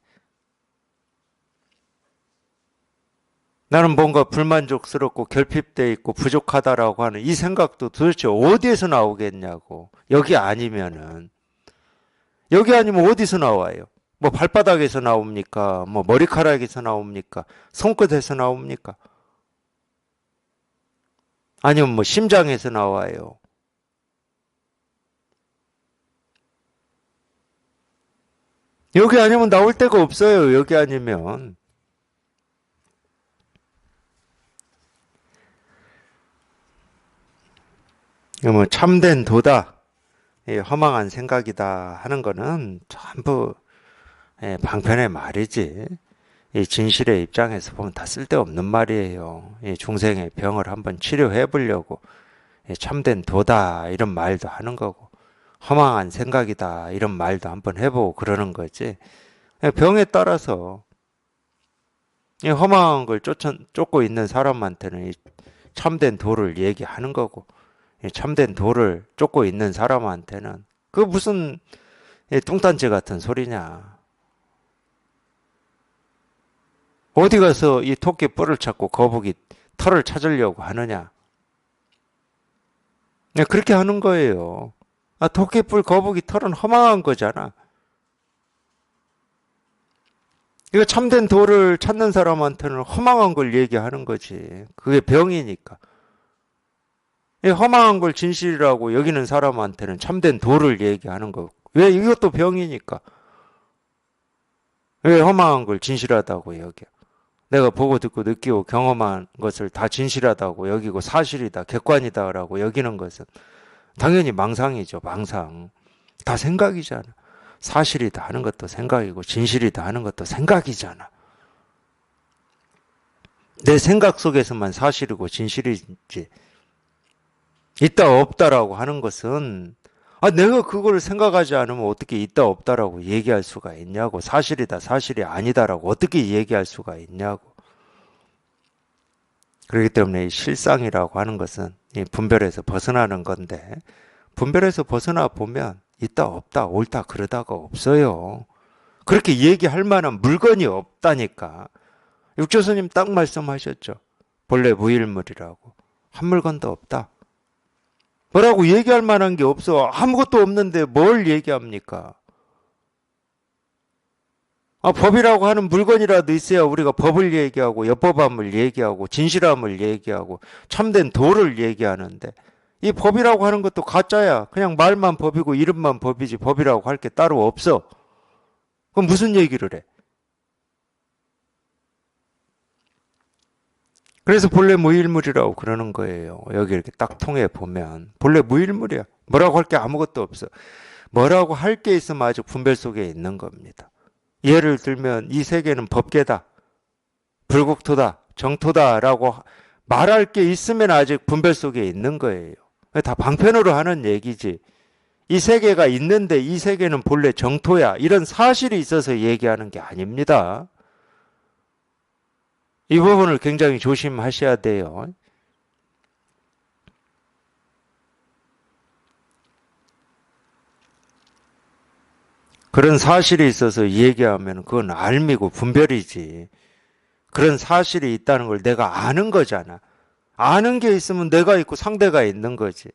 나는 뭔가 불만족스럽고 결핍돼 있고 부족하다라고 하는 이 생각도 도대체 어디에서 나오겠냐고. 여기 아니면 어디서 나와요? 뭐 발바닥에서 나옵니까? 뭐 머리카락에서 나옵니까? 손끝에서 나옵니까? 아니면 뭐 심장에서 나와요? 여기 아니면 나올 데가 없어요. 여기 아니면. 뭐 참된 도다, 허망한 생각이다 하는 거는 전부 방편의 말이지. 이 진실의 입장에서 보면 다 쓸데없는 말이에요. 이 중생의 병을 한번 치료해 보려고 참된 도다 이런 말도 하는 거고 허망한 생각이다 이런 말도 한번 해보고 그러는 거지. 병에 따라서 이 허망한 걸 쫓고 있는 사람한테는 이 참된 도를 얘기하는 거고 참된 도를 쫓고 있는 사람한테는 그 무슨 뚱딴지 같은 소리냐. 어디 가서 이 토끼 뿔을 찾고 거북이 털을 찾으려고 하느냐. 그렇게 하는 거예요. 토끼 뿔 거북이 털은 허망한 거잖아. 이거 참된 도를 찾는 사람한테는 허망한 걸 얘기하는 거지. 그게 병이니까. 이 허망한 걸 진실이라고 여기는 사람한테는 참된 도를 얘기하는 거고. 왜? 이것도 병이니까. 왜 허망한 걸 진실하다고 여겨? 내가 보고 듣고 느끼고 경험한 것을 다 진실하다고 여기고 사실이다, 객관이다라고 여기는 것은 당연히 망상이죠. 망상. 다 생각이잖아. 사실이다 하는 것도 생각이고 진실이다 하는 것도 생각이잖아. 내 생각 속에서만 사실이고 진실이지. 있다 없다라고 하는 것은 내가 그걸 생각하지 않으면 어떻게 있다 없다라고 얘기할 수가 있냐고. 사실이다 사실이 아니다라고 어떻게 얘기할 수가 있냐고. 그렇기 때문에 이 실상이라고 하는 것은 이 분별에서 벗어나는 건데, 분별에서 벗어나 보면 있다 없다 옳다 그러다가 없어요. 그렇게 얘기할 만한 물건이 없다니까. 육조스님 딱 말씀하셨죠. 본래 무일물이라고. 한 물건도 없다. 뭐라고 얘기할 만한 게 없어. 아무것도 없는데 뭘 얘기합니까? 법이라고 하는 물건이라도 있어야 우리가 법을 얘기하고 여법함을 얘기하고 진실함을 얘기하고 참된 도를 얘기하는데, 이 법이라고 하는 것도 가짜야. 그냥 말만 법이고 이름만 법이지 법이라고 할 게 따로 없어. 그럼 무슨 얘기를 해? 그래서 본래 무일물이라고 그러는 거예요. 여기 이렇게 딱 통해 보면 본래 무일물이야. 뭐라고 할 게 아무것도 없어. 뭐라고 할 게 있으면 아직 분별 속에 있는 겁니다. 예를 들면 이 세계는 법계다, 불국토다, 정토다라고 말할 게 있으면 아직 분별 속에 있는 거예요. 다 방편으로 하는 얘기지. 이 세계가 있는데 이 세계는 본래 정토야, 이런 사실이 있어서 얘기하는 게 아닙니다. 이 부분을 굉장히 조심하셔야 돼요. 그런 사실이 있어서 얘기하면 그건 알미고 분별이지. 그런 사실이 있다는 걸 내가 아는 거잖아. 아는 게 있으면 내가 있고 상대가 있는 거지.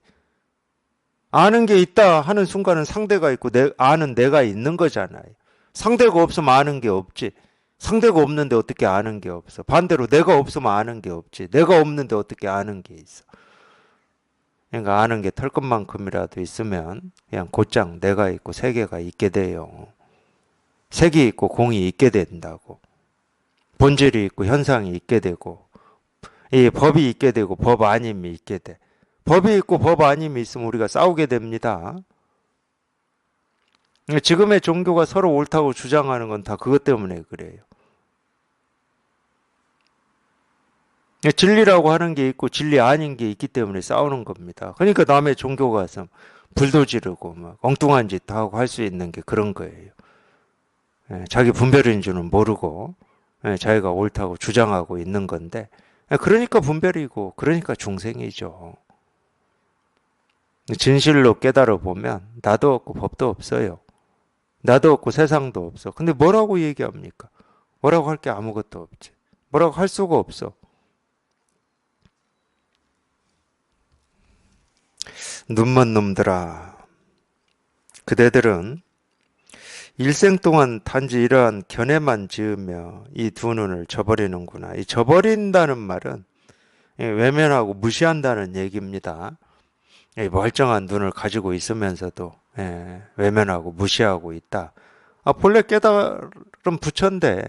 아는 게 있다 하는 순간은 상대가 있고 아는 내가 있는 거잖아요. 상대가 없으면 아는 게 없지. 상대가 없는데 어떻게 아는 게 없어. 반대로 내가 없으면 아는 게 없지. 내가 없는데 어떻게 아는 게 있어. 그러니까 아는 게 털끝만큼이라도 있으면 그냥 곧장 내가 있고 세계가 있게 돼요. 색이 있고 공이 있게 된다고. 본질이 있고 현상이 있게 되고, 이 법이 있게 되고 법 아님이 있게 돼. 법이 있고 법 아님이 있으면 우리가 싸우게 됩니다. 지금의 종교가 서로 옳다고 주장하는 건 다 그것 때문에 그래요. 진리라고 하는 게 있고 진리 아닌 게 있기 때문에 싸우는 겁니다. 그러니까 남의 종교 가서 불도 지르고 막 엉뚱한 짓 하고 할 수 있는 게 그런 거예요. 자기 분별인 줄은 모르고 자기가 옳다고 주장하고 있는 건데, 그러니까 분별이고 그러니까 중생이죠. 진실로 깨달아 보면 나도 없고 법도 없어요. 나도 없고 세상도 없어. 근데 뭐라고 얘기합니까? 뭐라고 할 게 아무것도 없지. 뭐라고 할 수가 없어. 눈먼 놈들아, 그대들은 일생 동안 단지 이러한 견해만 지으며 이 두 눈을 저버리는구나. 이 저버린다는 말은 외면하고 무시한다는 얘기입니다. 멀쩡한 눈을 가지고 있으면서도 외면하고 무시하고 있다. 본래 깨달은 부처인데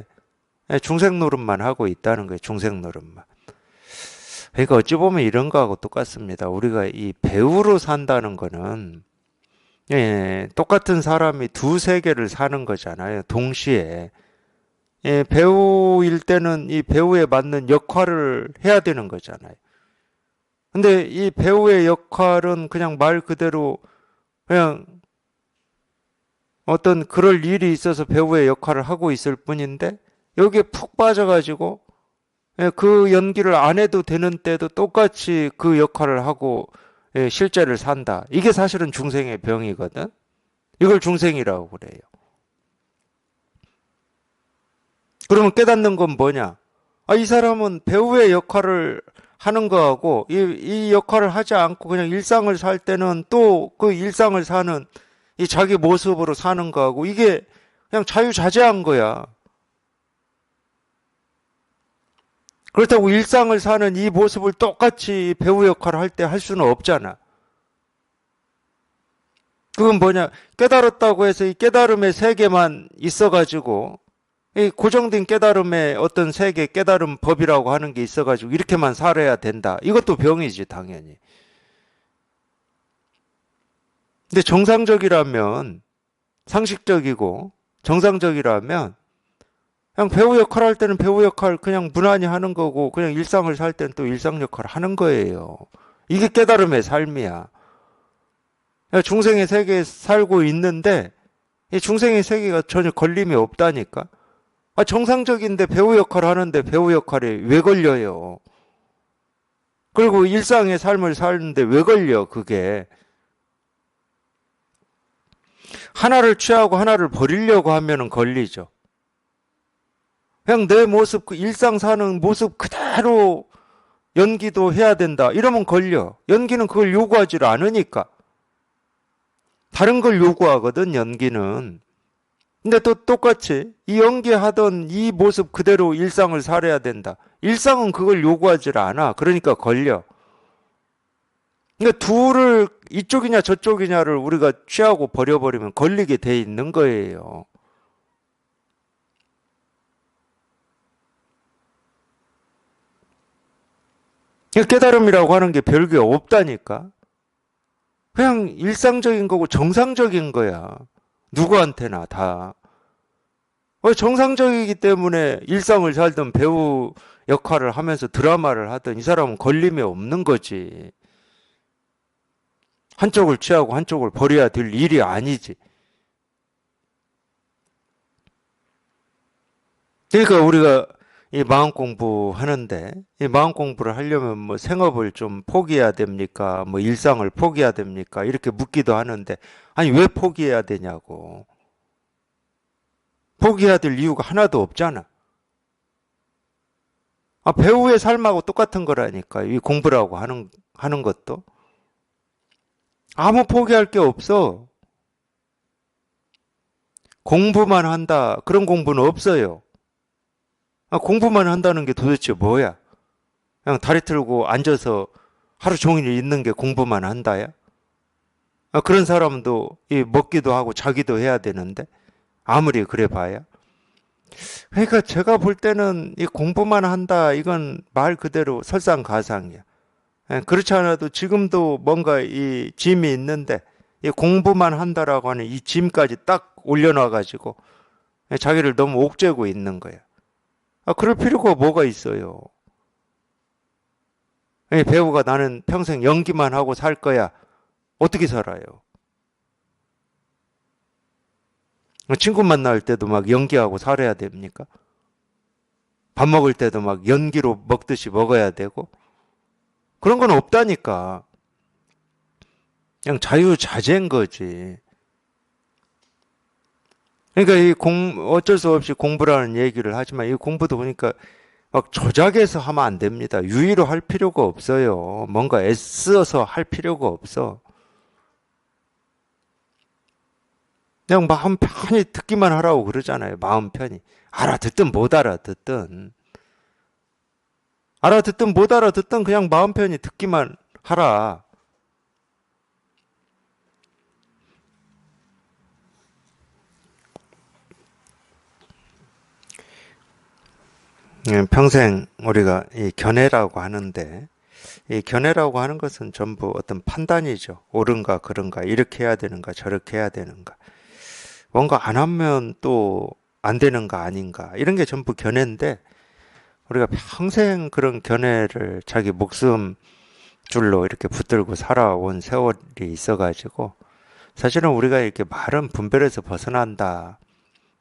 중생 노릇만 하고 있다는 거예요. 중생 노릇만. 그러니까 어찌 보면 이런 거하고 똑같습니다. 우리가 이 배우로 산다는 거는 똑같은 사람이 두 세계를 사는 거잖아요. 동시에. 배우일 때는 이 배우에 맞는 역할을 해야 되는 거잖아요. 근데 이 배우의 역할은 그냥 말 그대로 그냥 어떤 그럴 일이 있어서 배우의 역할을 하고 있을 뿐인데, 여기에 푹 빠져가지고 그 연기를 안 해도 되는 때도 똑같이 그 역할을 하고 예, 실제를 산다. 이게 사실은 중생의 병이거든. 이걸 중생이라고 그래요. 그러면 깨닫는 건 뭐냐? 아, 이 사람은 배우의 역할을 하는 거하고 이 역할을 하지 않고 그냥 일상을 살 때는 또 그 일상을 사는 이 자기 모습으로 사는 거하고 이게 그냥 자유자재한 거야. 그렇다고 일상을 사는 이 모습을 똑같이 배우 역할을 할 때 할 수는 없잖아. 그건 뭐냐? 깨달았다고 해서 이 깨달음의 세계만 있어가지고 이 고정된 깨달음의 어떤 세계, 깨달음 법이라고 하는 게 있어가지고 이렇게만 살아야 된다. 이것도 병이지, 당연히. 근데 정상적이라면, 상식적이고 정상적이라면 그냥 배우 역할 할 때는 배우 역할 그냥 무난히 하는 거고 그냥 일상을 살 때는 또 일상 역할을 하는 거예요. 이게 깨달음의 삶이야. 중생의 세계에 살고 있는데 이 중생의 세계가 전혀 걸림이 없다니까. 아, 정상적인데 배우 역할을 하는데 배우 역할이 왜 걸려요? 그리고 일상의 삶을 사는데 왜 걸려, 그게? 하나를 취하고 하나를 버리려고 하면은 걸리죠. 그냥 내 모습, 그 일상 사는 모습 그대로 연기도 해야 된다. 이러면 걸려. 연기는 그걸 요구하지 않으니까. 다른 걸 요구하거든, 연기는. 근데 또 똑같이 이 연기하던 이 모습 그대로 일상을 살아야 된다. 일상은 그걸 요구하지 않아. 그러니까 걸려. 그러니까 둘을 이쪽이냐 저쪽이냐를 우리가 취하고 버려버리면 걸리게 돼 있는 거예요. 깨달음이라고 하는 게 별게 없다니까. 그냥 일상적인 거고 정상적인 거야. 누구한테나 다. 정상적이기 때문에 일상을 살던 배우 역할을 하면서 드라마를 하던 이 사람은 걸림이 없는 거지. 한쪽을 취하고 한쪽을 버려야 될 일이 아니지. 그러니까 우리가 이 마음 공부하는데 이 마음 공부를 하려면 뭐 생업을 좀 포기해야 됩니까? 뭐 일상을 포기해야 됩니까? 이렇게 묻기도 하는데 아니 왜 포기해야 되냐고. 포기해야 될 이유가 하나도 없잖아. 아, 배우의 삶하고 똑같은 거라니까. 이 공부라고 하는 것도. 아무 포기할 게 없어. 공부만 한다. 그런 공부는 없어요. 아, 공부만 한다는 게 도대체 뭐야? 그냥 다리 틀고 앉아서 하루 종일 있는 게 공부만 한다야? 아, 그런 사람도 이 먹기도 하고 자기도 해야 되는데 아무리 그래 봐야. 그러니까 제가 볼 때는 이 공부만 한다 이건 말 그대로 설상가상이야. 예, 그렇지 않아도 지금도 뭔가 이 짐이 있는데 이 공부만 한다라고 하는 이 짐까지 딱 올려놔 가지고 자기를 너무 옥죄고 있는 거야. 아, 그럴 필요가 뭐가 있어요. 배우가 나는 평생 연기만 하고 살 거야. 어떻게 살아요? 친구 만날 때도 막 연기하고 살아야 됩니까? 밥 먹을 때도 막 연기로 먹듯이 먹어야 되고 그런 건 없다니까. 그냥 자유자재인 거지. 그러니까 어쩔 수 없이 공부라는 얘기를 하지만 이 공부도 보니까 막 조작해서 하면 안 됩니다. 유의로 할 필요가 없어요. 뭔가 애써서 할 필요가 없어. 그냥 마음 편히 듣기만 하라고 그러잖아요. 마음 편히. 알아듣든 못 알아듣든. 알아듣든 못 알아듣든 그냥 마음 편히 듣기만 하라. 평생 우리가 이 견해라고 하는데 이 견해라고 하는 것은 전부 어떤 판단이죠. 옳은가 그른가 이렇게 해야 되는가 저렇게 해야 되는가. 뭔가 안 하면 또 안 되는가 아닌가 이런 게 전부 견해인데 우리가 평생 그런 견해를 자기 목숨 줄로 이렇게 붙들고 살아온 세월이 있어가지고 사실은 우리가 이렇게 말은 분별에서 벗어난다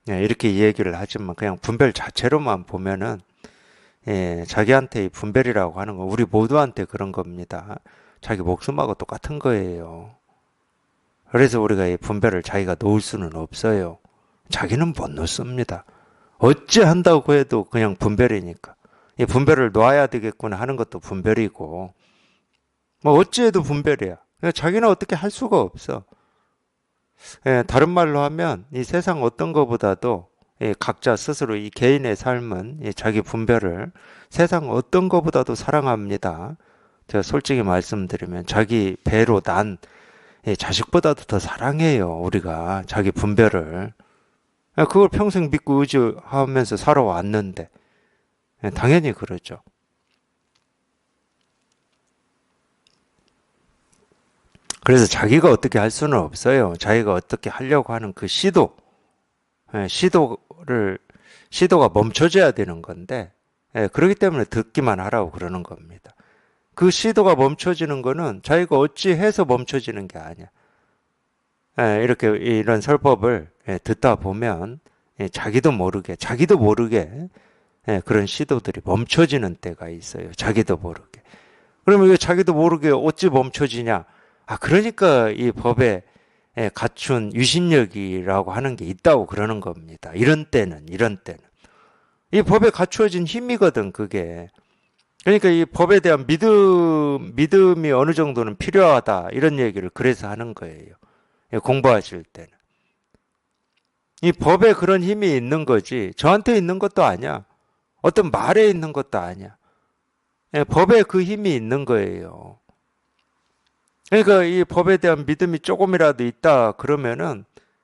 이렇게 얘기를 하지만 그냥 분별 자체로만 보면은 자기한테 이 분별이라고 하는 건 우리 모두한테 그런 겁니다. 자기 목숨하고 똑같은 거예요. 그래서 우리가 이 분별을 자기가 놓을 수는 없어요. 자기는 못 놓습니다. 어찌 한다고 해도 그냥 분별이니까. 이 분별을 놓아야 되겠구나 하는 것도 분별이고, 뭐 어찌해도 분별이야. 그러니까 자기는 어떻게 할 수가 없어. 예, 다른 말로 하면 이 세상 어떤 것보다도 각자 스스로 이 개인의 삶은 자기 분별을 세상 어떤 것보다도 사랑합니다. 제가 솔직히 말씀드리면 자기 배로 난 자식보다도 더 사랑해요. 우리가 자기 분별을. 그걸 평생 믿고 의지하면서 살아왔는데 당연히 그러죠. 그래서 자기가 어떻게 할 수는 없어요. 자기가 어떻게 하려고 하는 그 시도가 멈춰져야 되는 건데, 그렇기 때문에 듣기만 하라고 그러는 겁니다. 그 시도가 멈춰지는 거는 자기가 어찌 해서 멈춰지는 게 아니야. 이렇게 이런 설법을 듣다 보면 자기도 모르게 그런 시도들이 멈춰지는 때가 있어요. 자기도 모르게. 그러면 왜 자기도 모르게 어찌 멈춰지냐? 그러니까 이 법에 갖춘 유신력이라고 하는 게 있다고 그러는 겁니다. 이런 때는. 이 법에 갖추어진 힘이거든, 그게. 그러니까 이 법에 대한 믿음이 어느 정도는 필요하다. 이런 얘기를 그래서 하는 거예요. 공부하실 때는. 이 법에 그런 힘이 있는 거지, 저한테 있는 것도 아니야. 어떤 말에 있는 것도 아니야. 법에 그 힘이 있는 거예요. 그러니까 이 법에 대한 믿음이 조금이라도 있다 그러면은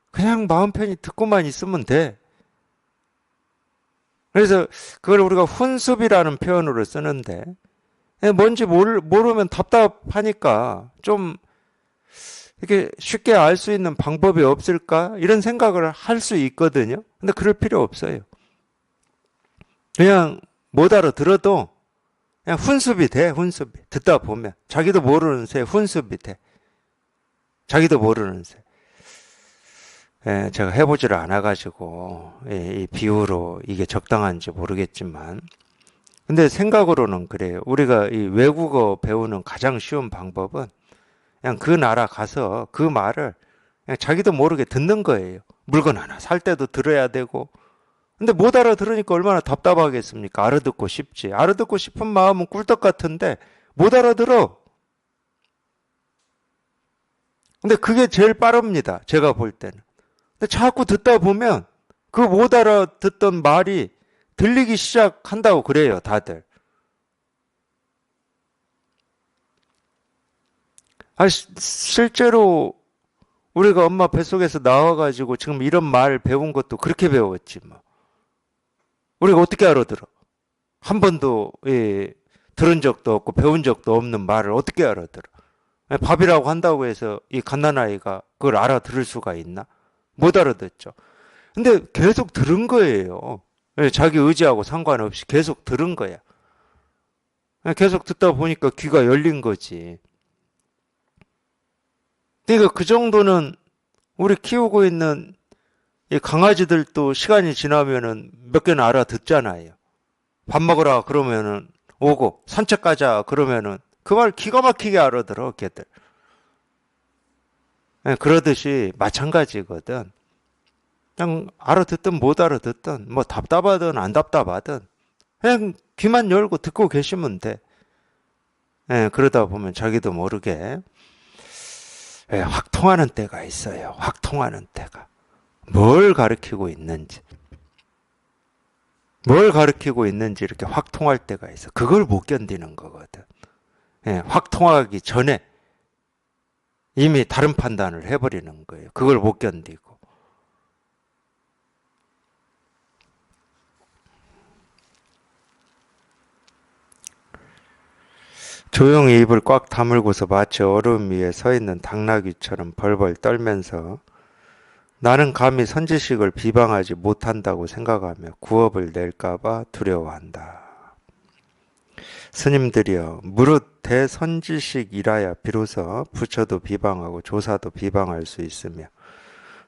그냥 마음 편히 듣고만 있으면 돼. 그래서 그걸 우리가 훈습이라는 표현으로 쓰는데 뭔지 모르면 답답하니까 좀 이렇게 쉽게 알 수 있는 방법이 없을까? 이런 생각을 할 수 있거든요. 근데 그럴 필요 없어요. 그냥 못 알아들어도 그냥 훈습이 돼, 훈습이. 듣다 보면. 자기도 모르는 새 훈습이 돼. 자기도 모르는 새. 제가 해보지를 않아가지고, 이 비유로 이게 적당한지 모르겠지만. 근데 생각으로는 그래요. 우리가 이 외국어 배우는 가장 쉬운 방법은 그냥 그 나라 가서 그 말을 그냥 자기도 모르게 듣는 거예요. 물건 하나 살 때도 들어야 되고. 근데 못 알아들으니까 얼마나 답답하겠습니까? 알아듣고 싶지. 알아듣고 싶은 마음은 꿀떡 같은데 못 알아들어. 근데 그게 제일 빠릅니다. 제가 볼 때는. 근데 자꾸 듣다 보면 그 못 알아듣던 말이 들리기 시작한다고 그래요, 다들. 실제로 우리가 엄마 뱃속에서 나와가지고 지금 이런 말 배운 것도 그렇게 배웠지 뭐. 우리가 어떻게 알아들어? 한 번도 들은 적도 없고 배운 적도 없는 말을 어떻게 알아들어? 밥이라고 한다고 해서 이 갓난아이가 그걸 알아들을 수가 있나? 못 알아듣죠. 근데 계속 들은 거예요. 자기 의지하고 상관없이 계속 들은 거야. 계속 듣다 보니까 귀가 열린 거지. 그러니까 그 정도는 우리 키우고 있는 이 강아지들도 시간이 지나면은 몇 개는 알아듣잖아요. 밥 먹으라 그러면은 오고 산책 가자 그러면은 그 말 기가 막히게 알아들어 걔들. 그러듯이 마찬가지거든. 그냥 알아듣든 못 알아듣든 뭐 답답하든 안 답답하든 그냥 귀만 열고 듣고 계시면 돼. 그러다 보면 자기도 모르게 확 통하는 때가 있어요. 확 통하는 때가. 뭘 가르치고 있는지 이렇게 확 통할 때가 있어. 그걸 못 견디는 거거든. 확 통하기 전에 이미 다른 판단을 해버리는 거예요. 그걸 못 견디고. 조용히 입을 꽉 다물고서 마치 얼음 위에 서 있는 당나귀처럼 벌벌 떨면서 나는 감히 선지식을 비방하지 못한다고 생각하며 구업을 낼까봐 두려워한다. 스님들이여 무릇 대선지식이라야 비로소 부처도 비방하고 조사도 비방할 수 있으며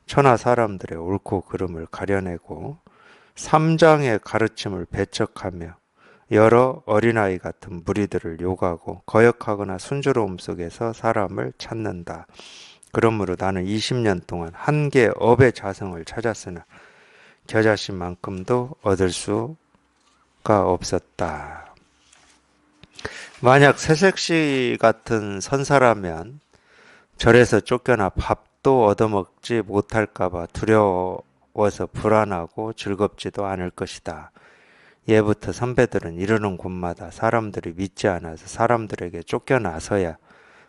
천하 사람들의 옳고 그름을 가려내고 삼장의 가르침을 배척하며 여러 어린아이 같은 무리들을 욕하고 거역하거나 순조로움 속에서 사람을 찾는다. 그러므로 나는 20년 동안 한 개 업의 자성을 찾았으나 겨자씨만큼도 얻을 수가 없었다. 만약 새색시 같은 선사라면 절에서 쫓겨나 밥도 얻어먹지 못할까봐 두려워서 불안하고 즐겁지도 않을 것이다. 예부터 선배들은 이르는 곳마다 사람들이 믿지 않아서 사람들에게 쫓겨나서야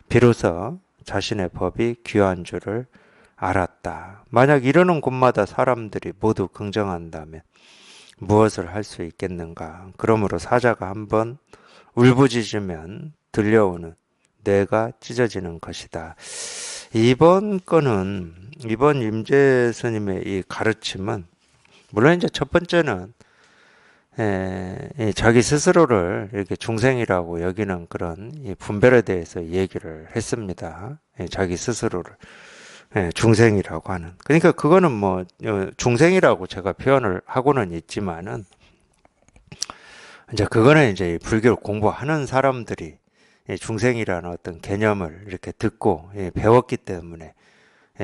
비로소 자신의 법이 귀한 줄을 알았다. 만약 이러는 곳마다 사람들이 모두 긍정한다면 무엇을 할 수 있겠는가? 그러므로 사자가 한번 울부짖으면 들려오는 뇌가 찢어지는 것이다. 이번 임재 스님의 이 가르침은 물론 이제 첫 번째는 자기 스스로를 이렇게 중생이라고 여기는 그런 분별에 대해서 얘기를 했습니다. 자기 스스로를 중생이라고 하는. 그러니까 그거는 뭐 중생이라고 제가 표현을 하고는 있지만은 이제 그거는 이제 불교를 공부하는 사람들이 중생이라는 어떤 개념을 이렇게 듣고 배웠기 때문에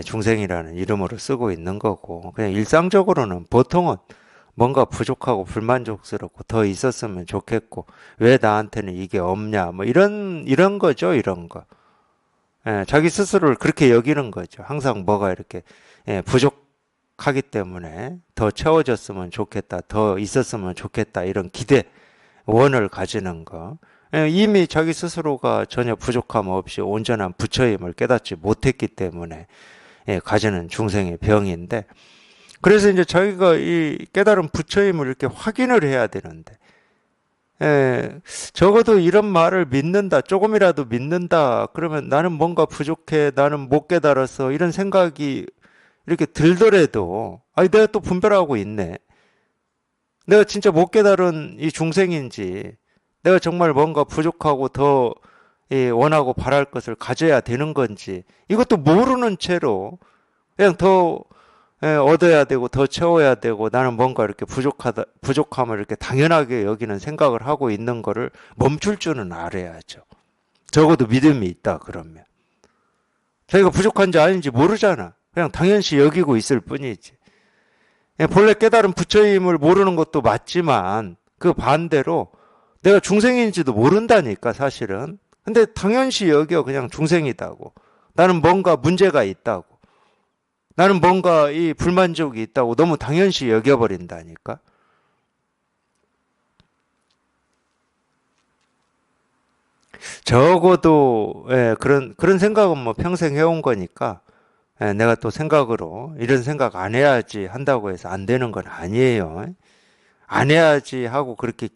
중생이라는 이름으로 쓰고 있는 거고, 그냥 일상적으로는 보통은 뭔가 부족하고 불만족스럽고 더 있었으면 좋겠고 왜 나한테는 이게 없냐 뭐 이런 거죠. 이런 거. 자기 스스로를 그렇게 여기는 거죠. 항상 뭐가 이렇게 부족하기 때문에 더 채워졌으면 좋겠다, 더 있었으면 좋겠다, 이런 기대 원을 가지는 거. 이미 자기 스스로가 전혀 부족함 없이 온전한 부처임을 깨닫지 못했기 때문에 가지는 중생의 병인데, 그래서 이제 자기가 이 깨달은 부처임을 이렇게 확인을 해야 되는데, 적어도 이런 말을 믿는다, 조금이라도 믿는다, 그러면 나는 뭔가 부족해, 나는 못 깨달았어, 이런 생각이 이렇게 들더라도, 아니, 내가 또 분별하고 있네. 내가 진짜 못 깨달은 이 중생인지, 내가 정말 뭔가 부족하고 더 원하고 바랄 것을 가져야 되는 건지, 이것도 모르는 채로 그냥 더 얻어야 되고 더 채워야 되고 나는 뭔가 이렇게 부족함을 이렇게 당연하게 여기는 생각을 하고 있는 거를 멈출 줄은 알아야죠. 적어도 믿음이 있다 그러면. 자기가 부족한지 아닌지 모르잖아. 그냥 당연시 여기고 있을 뿐이지. 본래 깨달은 부처임을 모르는 것도 맞지만 그 반대로 내가 중생인지도 모른다니까 사실은. 근데 당연시 여겨 그냥 중생이다고. 나는 뭔가 문제가 있다고. 나는 뭔가 이 불만족이 있다고 너무 당연시 여겨버린다니까. 적어도 그런 생각은 뭐 평생 해온 거니까 내가 또 생각으로 이런 생각 안 해야지 한다고 해서 안 되는 건 아니에요. 안 해야지 하고 그렇게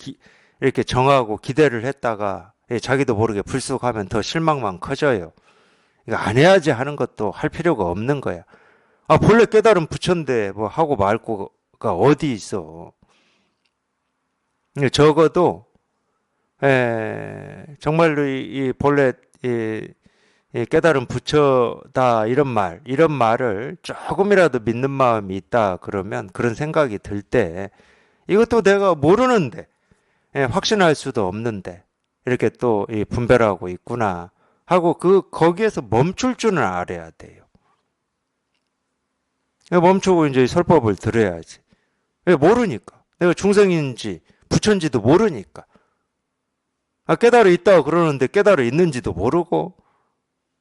이렇게 정하고 기대를 했다가 자기도 모르게 불쑥하면 더 실망만 커져요. 그러니까 안 해야지 하는 것도 할 필요가 없는 거야. 아, 본래 깨달은 부처인데 뭐 하고 말고가 어디 있어. 적어도 정말로 이 본래 이 깨달은 부처다 이런 말을 조금이라도 믿는 마음이 있다 그러면, 그런 생각이 들 때 이것도 내가 모르는데 확신할 수도 없는데 이렇게 또 분별하고 있구나 하고 거기에서 멈출 줄은 알아야 돼요. 멈추고 이제 설법을 들어야지. 모르니까. 내가 중생인지 부처인지도 모르니까. 아, 깨달아 있다고 그러는데 깨달아 있는지도 모르고,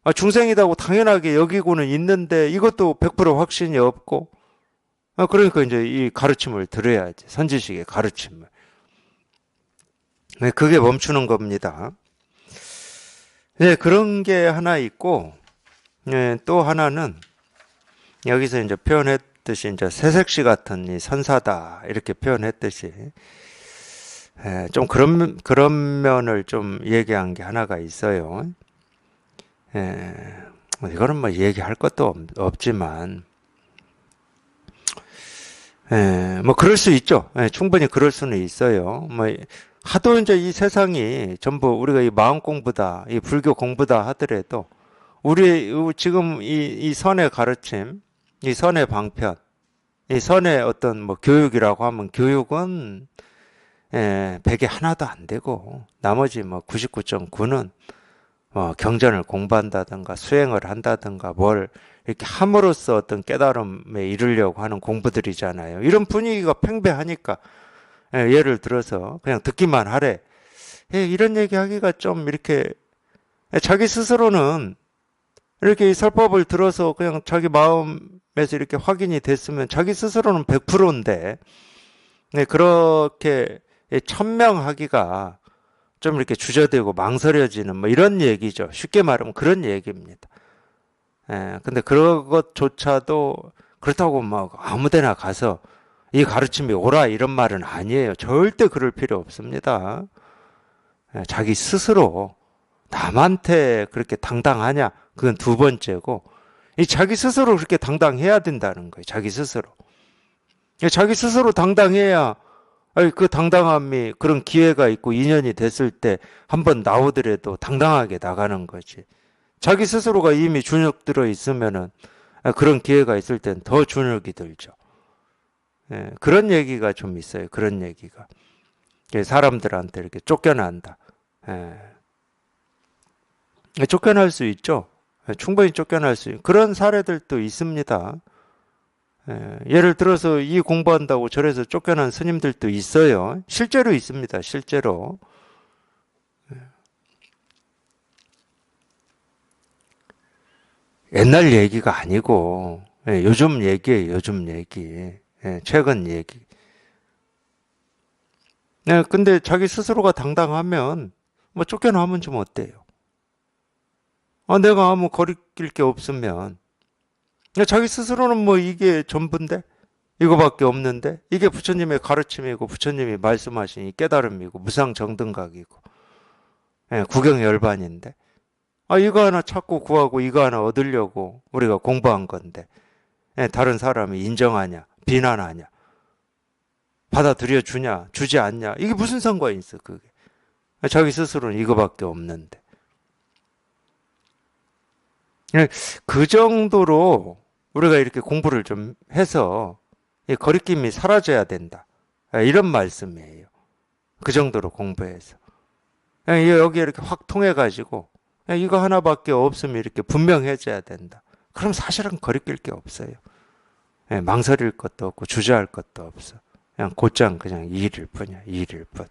아, 중생이라고 당연하게 여기고는 있는데 이것도 100% 확신이 없고, 아, 그러니까 이제 이 가르침을 들어야지. 선지식의 가르침을. 그게 멈추는 겁니다. 그런 게 하나 있고, 또 하나는 여기서 이제 표현했듯이 이제 새색시 같은 이 선사다 이렇게 표현했듯이 좀 그런 면을 좀 얘기한 게 하나가 있어요. 이거는 뭐 얘기할 것도 없지만 뭐 그럴 수 있죠. 충분히 그럴 수는 있어요. 뭐 하도 이제 이 세상이 전부 우리가 이 마음 공부다, 이 불교 공부다 하더라도 우리 지금 이 선의 가르침, 이 선의 방편, 이 선의 어떤 뭐 교육이라고 하면 교육은 100이 하나도 안 되고 나머지 뭐 99.9는 경전을 공부한다든가 수행을 한다든가 뭘 이렇게 함으로써 어떤 깨달음에 이르려고 하는 공부들이잖아요. 이런 분위기가 팽배하니까 예를 들어서 그냥 듣기만 하래. 이런 얘기하기가 좀 이렇게 자기 스스로는 이렇게 이 설법을 들어서 그냥 자기 마음에서 이렇게 확인이 됐으면 자기 스스로는 100%인데 그렇게 천명하기가 좀 이렇게 주저되고 망설여지는 뭐 이런 얘기죠. 쉽게 말하면 그런 얘기입니다. 근데 그런 것조차도 그렇다고 막 아무데나 가서 이 가르침이 옳아 이런 말은 아니에요. 절대 그럴 필요 없습니다. 자기 스스로 남한테 그렇게 당당하냐? 그건 두 번째고, 이 자기 스스로 그렇게 당당해야 된다는 거예요. 자기 스스로. 자기 스스로 당당해야 그 당당함이 그런 기회가 있고 인연이 됐을 때 한번 나오더라도 당당하게 나가는 거지. 자기 스스로가 이미 준혁 들어 있으면은 그런 기회가 있을 땐 더 준혁이 들죠. 그런 얘기가 좀 있어요. 그런 얘기가. 사람들한테 이렇게 쫓겨난다. 쫓겨날 수 있죠. 충분히 쫓겨날 수 있는 그런 사례들도 있습니다. 예를 들어서 이 공부한다고 절에서 쫓겨난 스님들도 있어요. 실제로 있습니다. 실제로. 옛날 얘기가 아니고 요즘 얘기예요. 요즘 얘기. 최근 얘기. 근데 자기 스스로가 당당하면 뭐 쫓겨나면 좀 어때요? 내가 아무 거리낄 게 없으면 자기 스스로는 뭐 이게 전부인데 이거밖에 없는데 이게 부처님의 가르침이고 부처님이 말씀하신 이 깨달음이고 무상정등각이고 구경열반인데 이거 하나 찾고 구하고 이거 하나 얻으려고 우리가 공부한 건데 다른 사람이 인정하냐 비난하냐 받아들여 주냐 주지 않냐 이게 무슨 상관이 있어 그게 자기 스스로는 이거밖에 없는데 그 정도로 우리가 이렇게 공부를 좀 해서 거리낌이 사라져야 된다. 이런 말씀이에요. 그 정도로 공부해서. 여기에 이렇게 확 통해가지고 이거 하나밖에 없으면 이렇게 분명해져야 된다. 그럼 사실은 거리낄 게 없어요. 망설일 것도 없고 주저할 것도 없어. 그냥 곧장 그냥 일일 뿐이야. 일일 뿐.